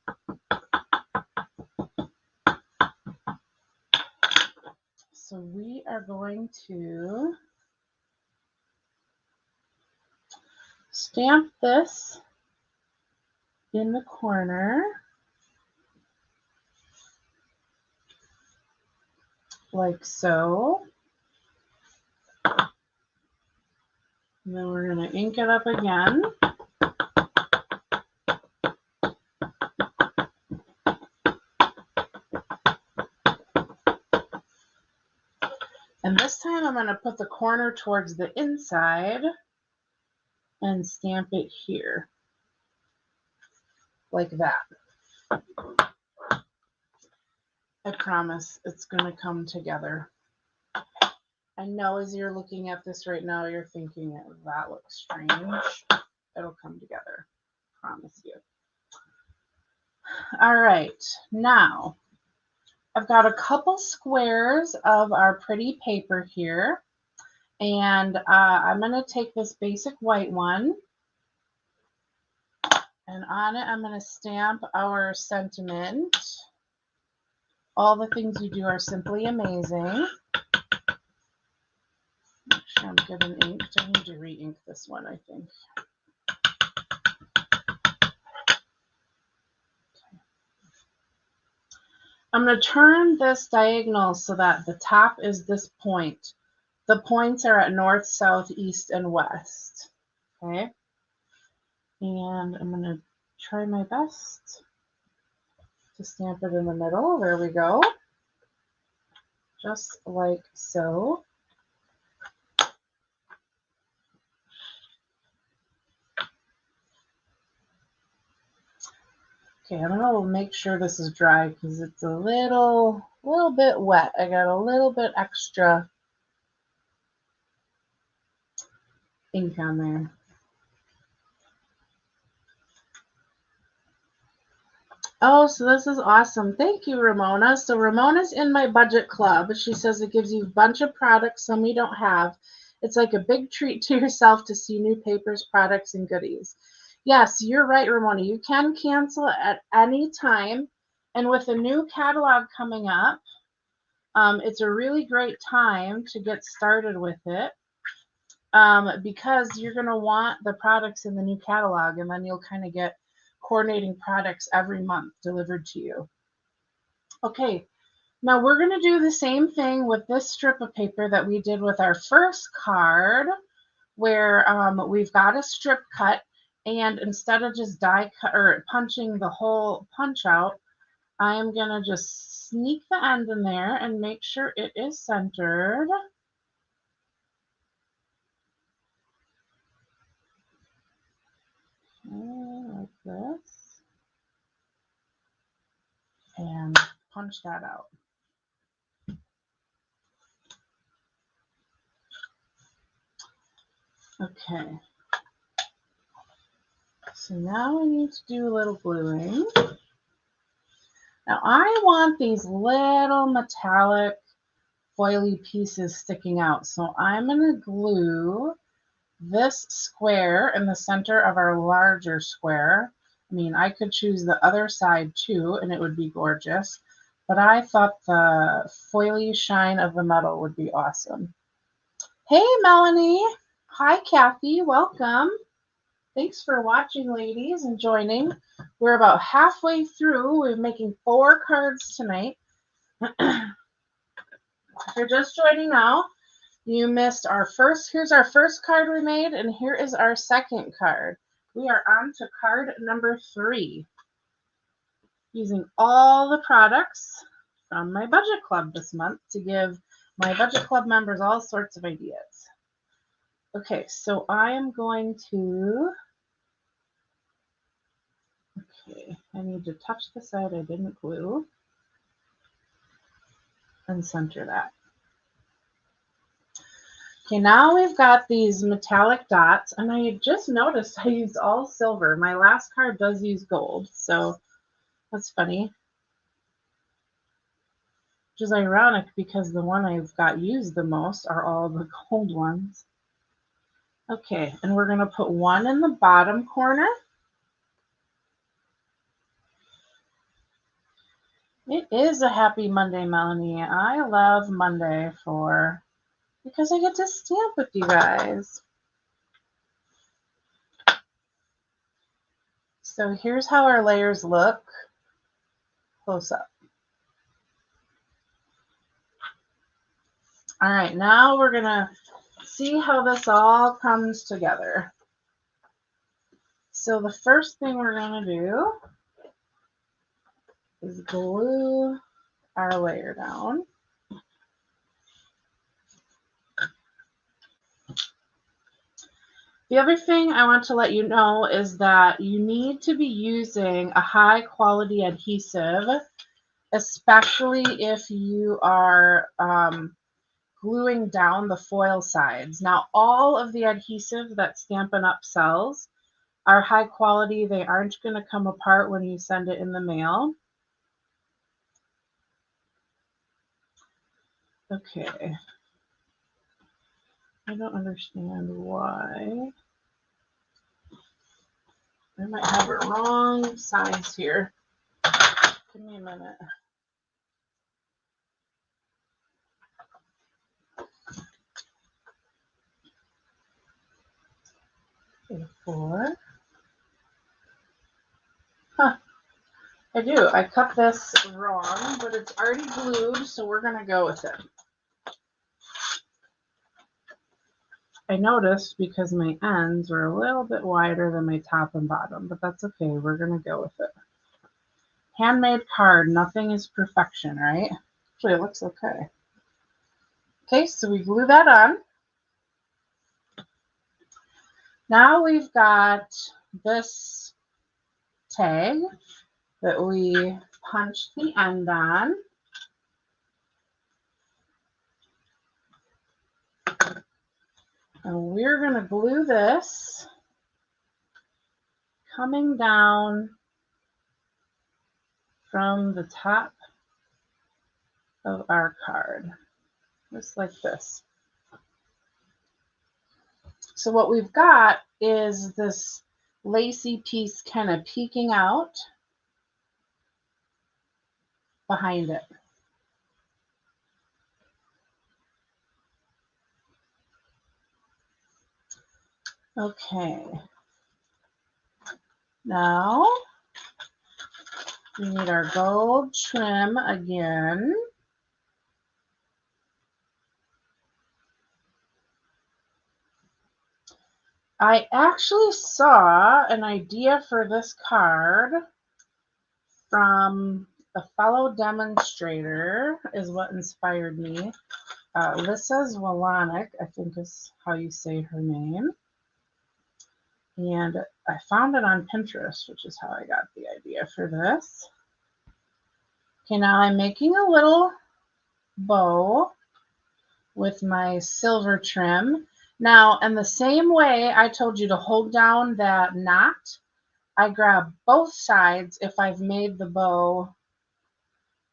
So we are going to stamp this in the corner like so. And then we're going to ink it up again. And this time I'm going to put the corner towards the inside and stamp it here, like that. I promise it's going to come together. I know as you're looking at this right now, you're thinking, that looks strange. It'll come together, promise you. All right, now I've got a couple squares of our pretty paper here, and I'm going to take this basic white one, and on it I'm going to stamp our sentiment. All the things you do are simply amazing. Make sure I'm good and inked. I need to re-ink this one, I think. I'm going to turn this diagonal so that the top is this point. The points are at north, south, east, and west. Okay. And I'm going to try my best to stamp it in the middle. There we go. Just like so. Okay, I'm going to make sure this is dry because it's a little bit wet. I got a little bit extra ink on there. Oh, so this is awesome. Thank you, Ramona. So Ramona's in my budget club. She says it gives you a bunch of products, some you don't have. It's like a big treat to yourself to see new papers, products, and goodies. Yes, you're right, Ramona. You can cancel at any time. And with a new catalog coming up, it's a really great time to get started with it because you're going to want the products in the new catalog, and then you'll kind of get coordinating products every month delivered to you. Okay, Now we're going to do the same thing with this strip of paper that we did with our first card, where we've got a strip cut, and instead of just die cut or punching the whole punch out, I am going to just sneak the end in there and make sure it is centered. Okay, like this. And punch that out. Okay. So now we need to do a little gluing. Now I want these little metallic foily pieces sticking out. So I'm going to glue this square in the center of our larger square. I mean, I could choose the other side too, and it would be gorgeous. But I thought the foily shine of the metal would be awesome. Hey, Melanie. Hi, Kathy. Welcome. Thanks for watching, ladies, and joining. We're about halfway through. We're making 4 cards tonight. If you're just joining now, you missed our first. Here's our first card we made, and here is our second card. We are on to card number 3. Using all the products from my budget club this month to give my budget club members all sorts of ideas. Okay, so I am going to, okay, I need to touch the side I didn't glue and center that. Okay, now we've got these metallic dots, and I just noticed I used all silver. My last card does use gold, so that's funny. Which is ironic because the one I've got used the most are all the gold ones. Okay, and we're going to put one in the bottom corner. It is a happy Monday, Melanie. I love Monday because I get to stamp with you guys. So here's how our layers look close up. All right, now we're going to see how this all comes together. So the first thing we're going to do is glue our layer down. The other thing I want to let you know is that you need to be using a high quality adhesive, especially if you are gluing down the foil sides. Now, all of the adhesive that Stampin' Up! Sells are high quality. They aren't going to come apart when you send it in the mail. Okay. I don't understand why. I might have it wrong size here. Give me a minute. Okay, 4. Huh. I do. I cut this wrong, but it's already glued, so we're going to go with it. I noticed because my ends were a little bit wider than my top and bottom, but that's okay. We're going to go with it. Handmade card. Nothing is perfection, right? Actually, it looks okay. Okay, so we glue that on. Now we've got this tag that we punched the end on. And we're going to glue this coming down from the top of our card, just like this. So what we've got is this lacy piece kind of peeking out behind it. Okay. Now we need our gold trim again. I actually saw an idea for this card from a fellow demonstrator, is what inspired me. Lissa Zwolanic, I think is how you say her name. And I found it on Pinterest, which is how I got the idea for this. Okay, now I'm making a little bow with my silver trim. Now, in the same way I told you to hold down that knot, I grab both sides if I've made the bow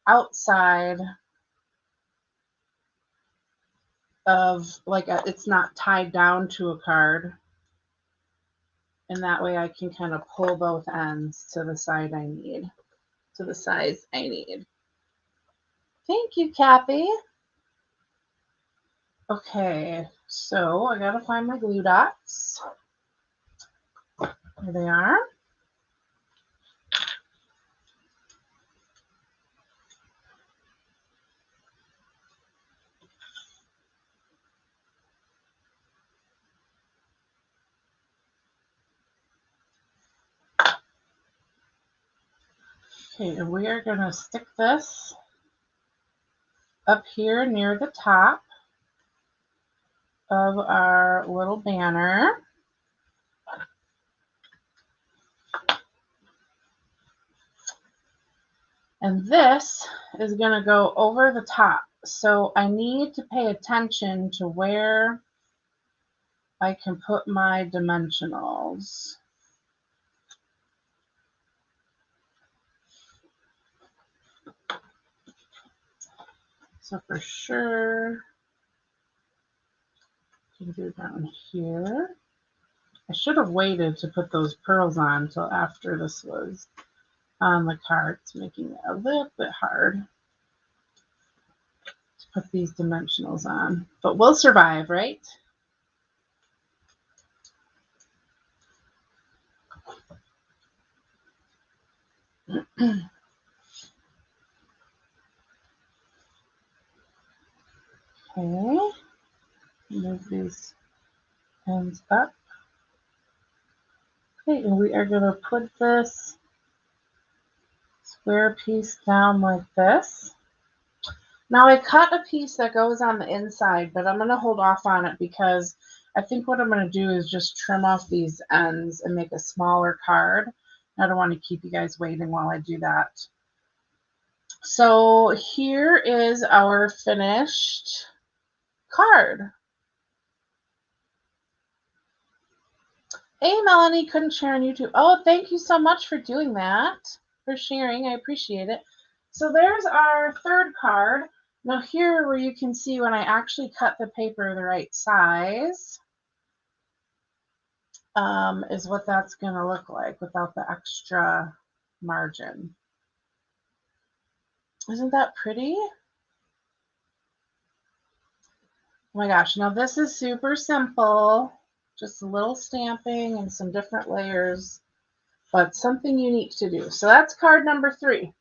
outside of, like, it's not tied down to a card. And that way I can kind of pull both ends to the side I need, to the size I need. Thank you, Kathy. Okay, so I gotta find my glue dots. Here they are. Okay, and we are gonna stick this up here near the top of our little banner. And this is going to go over the top. So I need to pay attention to where I can put my dimensionals. So for sure, I can do down here. I should have waited to put those pearls on until after this was on the card. It's making it a little bit hard to put these dimensionals on, but we'll survive, right? Okay, move these ends up. Okay, and we are going to put this square piece down like this. Now I cut a piece that goes on the inside, but I'm going to hold off on it because I think what I'm going to do is just trim off these ends and make a smaller card. I don't want to keep you guys waiting while I do that. So here is our finished card. Hey, Melanie, couldn't share on YouTube. Oh, thank you so much for doing that, for sharing. I appreciate it. So there's our third card. Now here where you can see when I actually cut the paper the right size is what that's going to look like without the extra margin. Isn't that pretty? Oh my gosh, now this is super simple. Just a little stamping and some different layers, but something unique to do. So that's card number 3.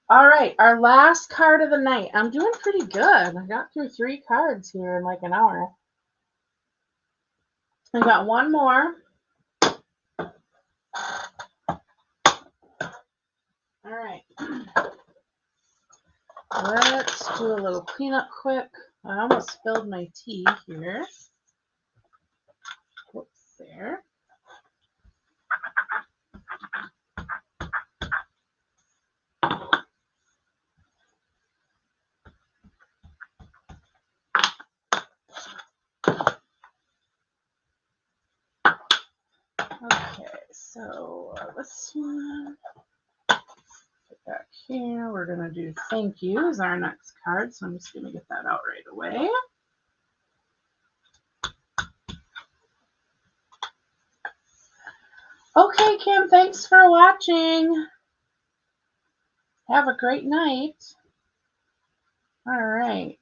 All right, our last card of the night. I'm doing pretty good. I got through 3 cards here in like an hour. I got one more. All right. Let's do a little cleanup quick. I almost spilled my tea here. Whoops, there. Okay, so this one, put back here. We're going to do thank you as our next card, so I'm just going to get that out right away. Okay, Kim, thanks for watching. Have a great night. All right.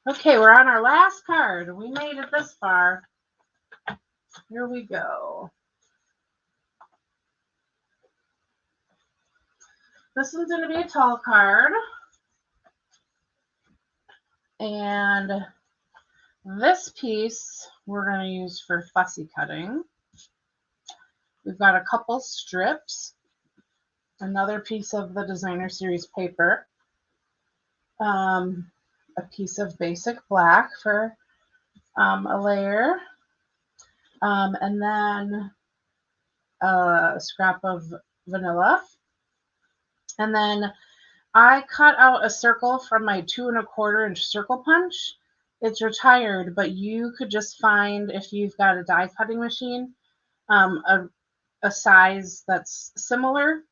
Okay, we're on our last card. We made it this far. here we go. This one's going to be a tall card. And this piece we're going to use for fussy cutting. We've got a couple strips, another piece of the designer series paper, a piece of basic black for a layer, and then a scrap of vanilla. And then I cut out a circle from my 2 1/4 inch circle punch. It's retired, but you could just find, if you've got a die cutting machine, a size that's similar,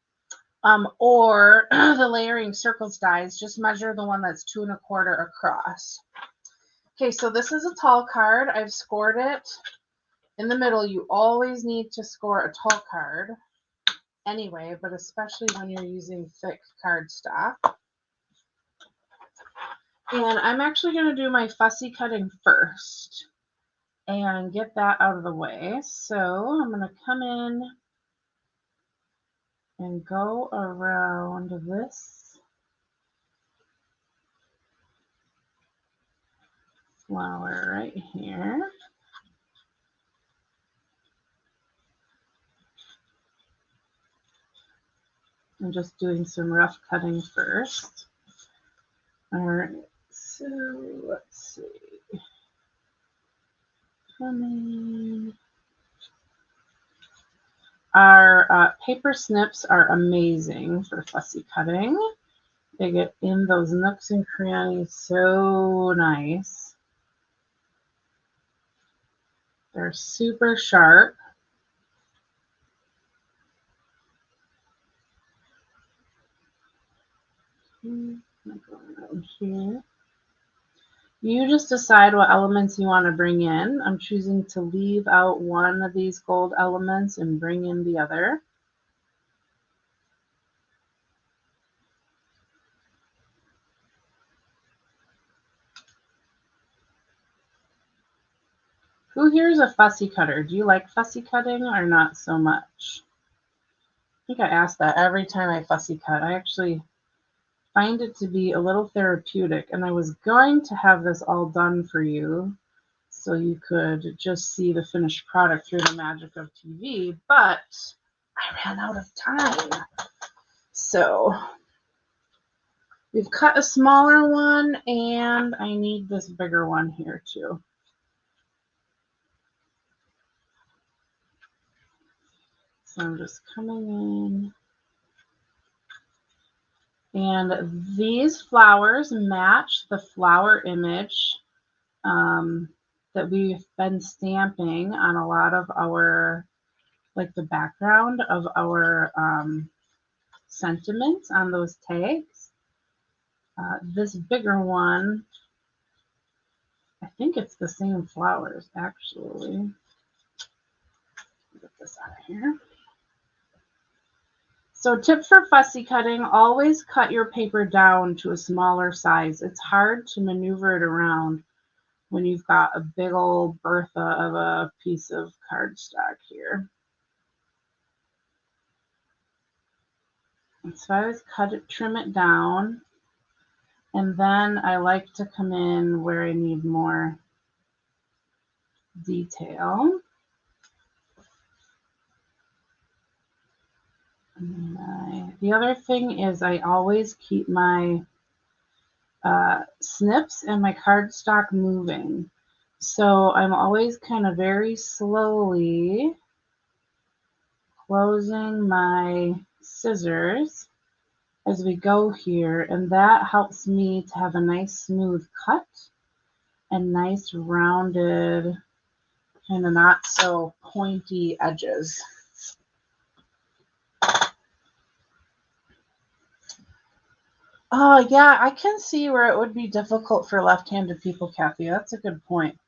or the layering circles dies, just measure the one that's 2 1/4 across. Okay, so this is a tall card. I've scored it in the middle. You always need to score a tall card anyway, but especially when you're using thick cardstock. And I'm actually going to do my fussy cutting first and get that out of the way. So I'm going to come in and go around this flower right here. I'm just doing some rough cutting first. All right, so let's see. Our paper snips are amazing for fussy cutting. They get in those nooks and crannies so nice. They're super sharp. Here. You just decide what elements you want to bring in. I'm choosing to leave out one of these gold elements and bring in the other. Who here is a fussy cutter? Do you like fussy cutting or not so much? I think I ask that every time I fussy cut. I actually find it to be a little therapeutic, and I was going to have this all done for you so you could just see the finished product through the magic of TV, but I ran out of time. So we've cut a smaller one, and I need this bigger one here too. So I'm just coming in. And these flowers match the flower image that we've been stamping on a lot of our, like the background of our sentiments on those tags. This bigger one, I think it's the same flowers actually. Get this out of here. So tip for fussy cutting, always cut your paper down to a smaller size. It's hard to maneuver it around when you've got a big old Bertha of a piece of cardstock here. And so I always cut it, trim it down, and then I like to come in where I need more detail. The other thing is I always keep my snips and my cardstock moving. So I'm always kind of very slowly closing my scissors as we go here, and that helps me to have a nice smooth cut and nice rounded, kind of not so pointy edges. Oh, yeah, I can see where it would be difficult for left-handed people, Kathy. That's a good point.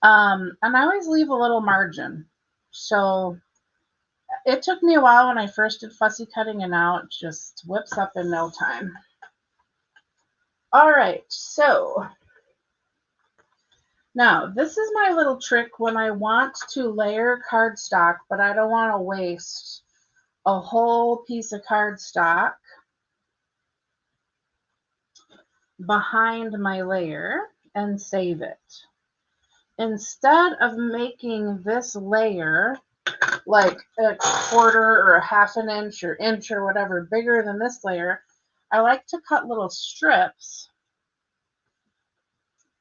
And I always leave a little margin. So it took me a while when I first did fussy cutting, and now it just whips up in no time. All right, so Now, this is my little trick when I want to layer cardstock, but I don't want to waste a whole piece of cardstock behind my layer and save it. Instead of making this layer like a quarter or a half an inch or whatever bigger than this layer, I like to cut little strips,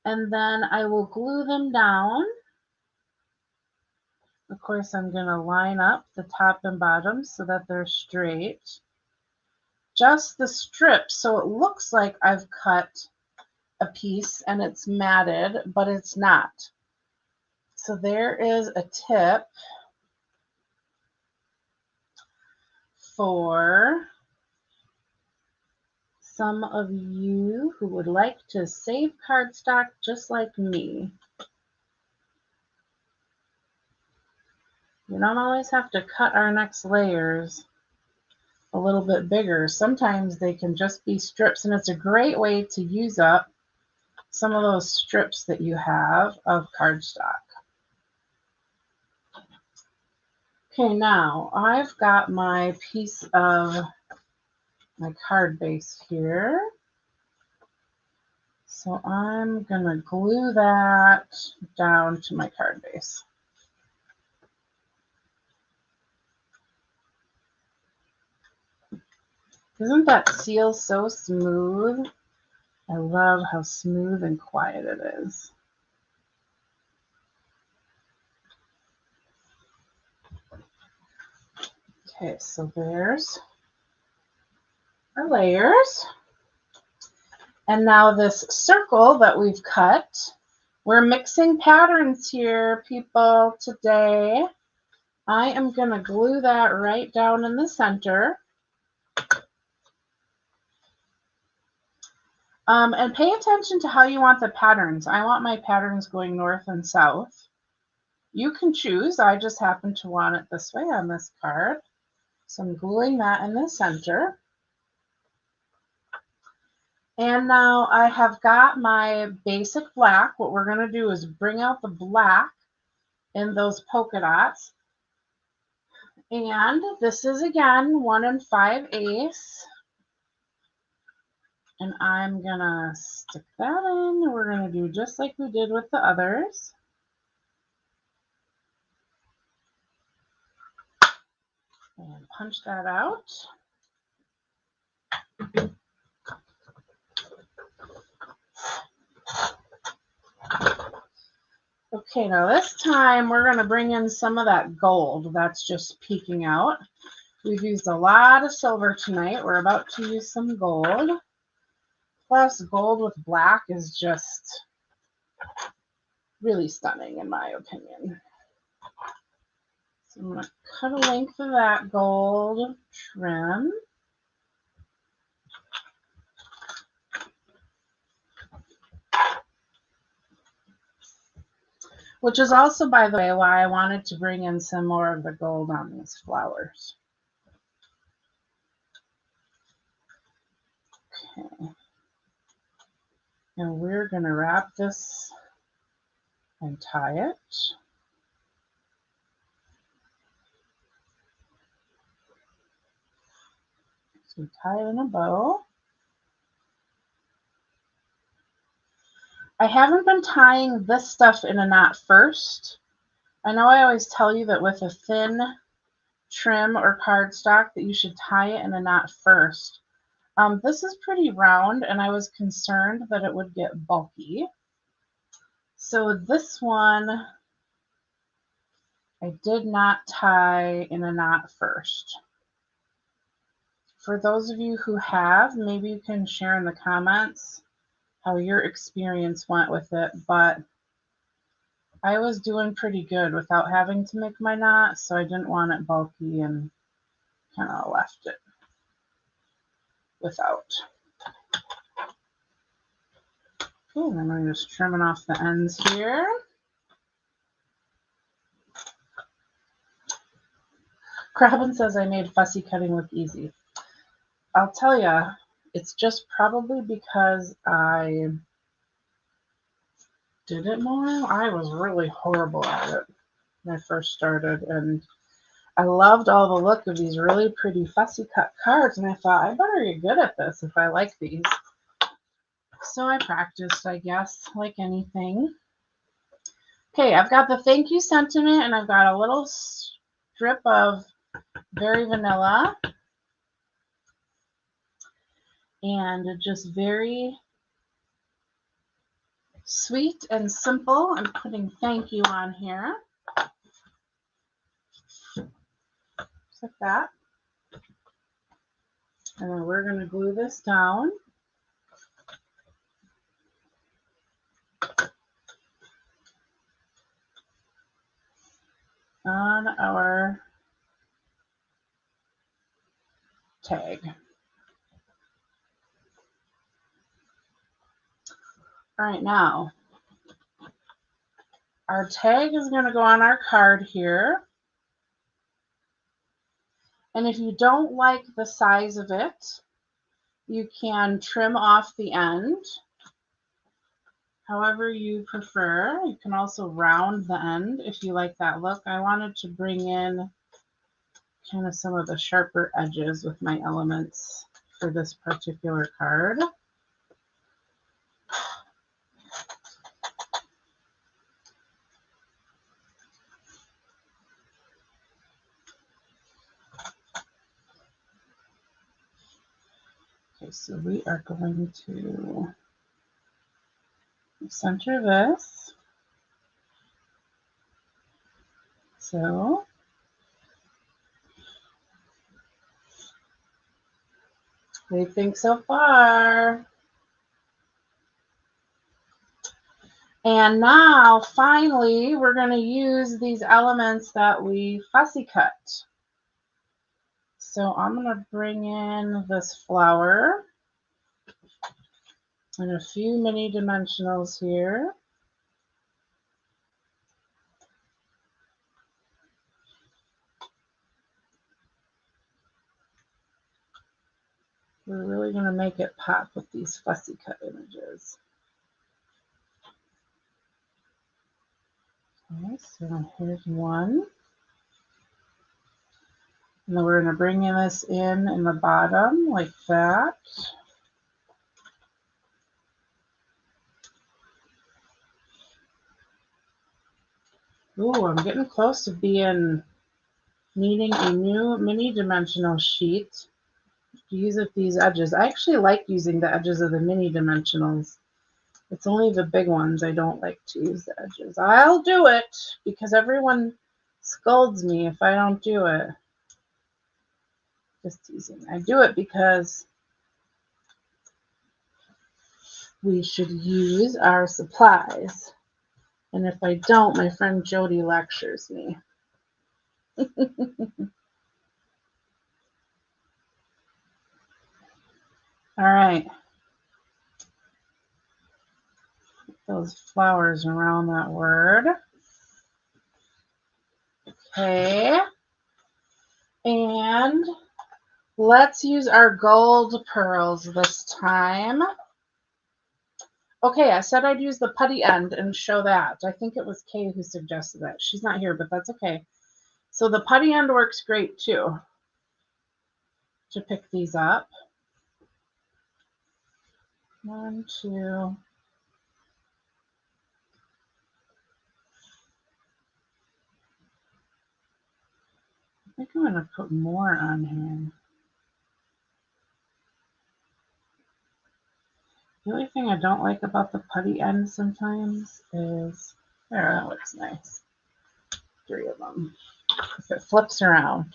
and then I will glue them down. Of course, I'm going to line up the top and bottom so that they're straight. Just the strips, so it looks like I've cut a piece and it's matted, but it's not. So there is a tip for some of you who would like to save cardstock just like me. We don't always have to cut our next layers a little bit bigger. Sometimes they can just be strips, and it's a great way to use up some of those strips that you have of cardstock. Okay, now I've got my piece of my card base here. So I'm going to glue that down to my card base. Isn't that seal so smooth? I love how smooth and quiet it is. Okay, so there's our layers. And now this circle that we've cut, we're mixing patterns here, people, today. I am going to glue that right down in the center. And pay attention to how you want the patterns. I want my patterns going north and south. You can choose. I just happen to want it this way on this card. So I'm gluing that in the center. And now I have got my basic black. What we're going to do is bring out the black in those polka dots. And this is, again, 1 5/8. And I'm going to stick that in. We're going to do just like we did with the others. And punch that out. Okay, now this time we're going to bring in some of that gold that's just peeking out. We've used a lot of silver tonight. We're about to use some gold. Plus, gold with black is just really stunning in my opinion. So I'm going to cut a length of that gold trim. Which is also, by the way, why I wanted to bring in some more of the gold on these flowers. Okay. And we're going to wrap this and tie it. So tie it in a bow. I haven't been tying this stuff in a knot first. I know I always tell you that with a thin trim or cardstock that you should tie it in a knot first. This is pretty round, and I was concerned that it would get bulky. So this one, I did not tie in a knot first. For those of you who have, maybe you can share in the comments how your experience went with it, but I was doing pretty good without having to make my knot, so I didn't want it bulky and kind of left it without. Okay, then I'm just trimming off the ends here. Crabin says I made fussy cutting look easy. I'll tell you, it's just probably because I did it more. I was really horrible at it when I first started, and I loved all the look of these really pretty fussy cut cards, and I thought I better get good at this if I like these. So I practiced, I guess, like anything. Okay, I've got the thank you sentiment, and I've got a little strip of Very Vanilla, and just very sweet and simple. I'm putting thank you on here, just like that. And then we're going to glue this down. On our tag. All right, now our tag is going to go on our card here. And if you don't like the size of it, you can trim off the end, however you prefer. You can also round the end if you like that look. I wanted to bring in kind of some of the sharper edges with my elements for this particular card. Okay, so we are going to center this. So what do you think so far? And now, finally, we're going to use these elements that we fussy cut. So I'm going to bring in this flower and a few mini dimensionals here. We're really going to make it pop with these fussy cut images. Okay, so here's one. And then we're going to bring this in the bottom like that. Ooh, I'm getting close to needing a new mini dimensional sheet to use with these edges. I actually like using the edges of the mini dimensionals. It's only the big ones I don't like to use the edges. I'll do it because everyone scolds me if I don't do it. Just teasing. I do it because we should use our supplies. And if I don't, my friend Jody lectures me. All right. Put those flowers around that word. Okay. And let's use our gold pearls this time. Okay, I said I'd use the putty end and show that. I think it was Kay who suggested that. She's not here, but that's okay. So the putty end works great too to pick these up. 1, 2. I think I'm going to put more on here. The only thing I don't like about the putty end sometimes is, there, that looks nice. 3 of them. If it flips around.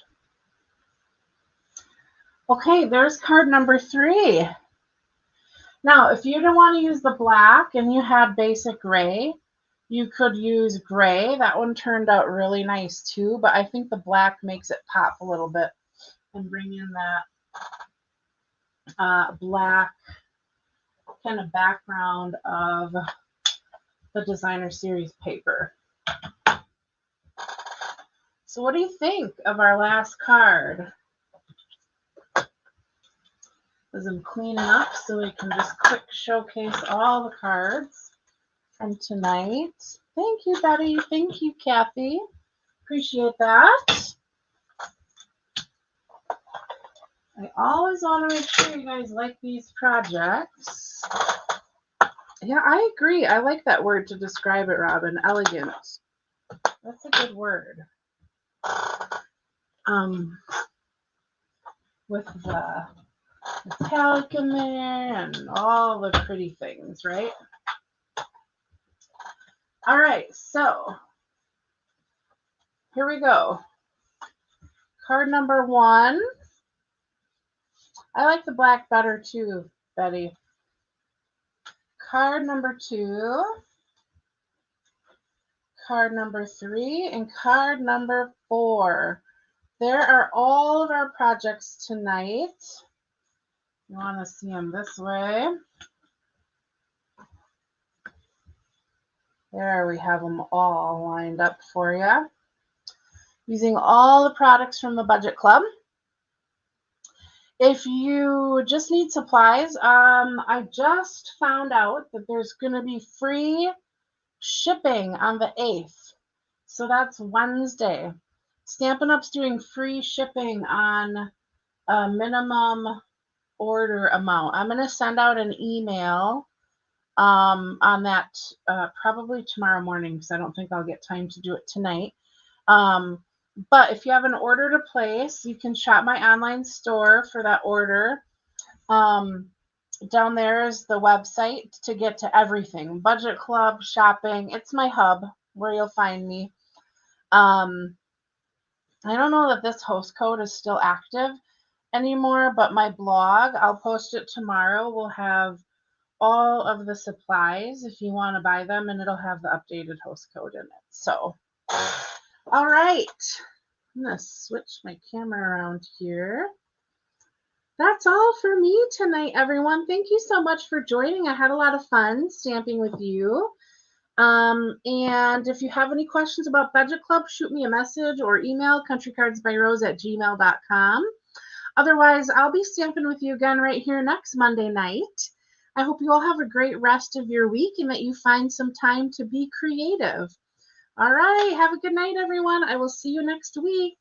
Okay, there's card number 3. Now, if you don't want to use the black and you had basic gray, you could use gray. That one turned out really nice too, but I think the black makes it pop a little bit and bring in that black kind of background of the designer series paper. So what do you think of our last card? As I'm cleaning up so we can just quick showcase all the cards. And tonight, thank you, Betty. Thank you, Kathy. Appreciate that. I always want to make sure you guys like these projects. Yeah, I agree. I like that word to describe it, Robin. Elegant. That's a good word. With the metallic in there and all the pretty things, right? All right, so here we go. Card number 1. I like the black better too, Betty. Card number 2, card number 3, and card number 4. There are all of our projects tonight. You want to see them this way. There we have them all lined up for you. Using all the products from the Budget Club. If you just need supplies, I just found out that there's going to be free shipping on the 8th. So that's Wednesday. Stampin' Up's doing free shipping on a minimum order amount. I'm going to send out an email on that probably tomorrow morning because I don't think I'll get time to do it tonight. But if you have an order to place, you can shop my online store for that order. Down there is the website to get to everything. Budget Club, shopping. It's my hub where you'll find me. I don't know that this host code is still active anymore, but my blog, I'll post it tomorrow, will have all of the supplies if you want to buy them, and it'll have the updated host code in it. So, all right. I'm going to switch my camera around here. That's all for me tonight, everyone. Thank you so much for joining. I had a lot of fun stamping with you. And if you have any questions about Budget Club, shoot me a message or email countrycardsbyrose@gmail.com. Otherwise, I'll be stamping with you again right here next Monday night. I hope you all have a great rest of your week and that you find some time to be creative. All right. Have a good night, everyone. I will see you next week.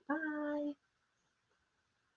Bye.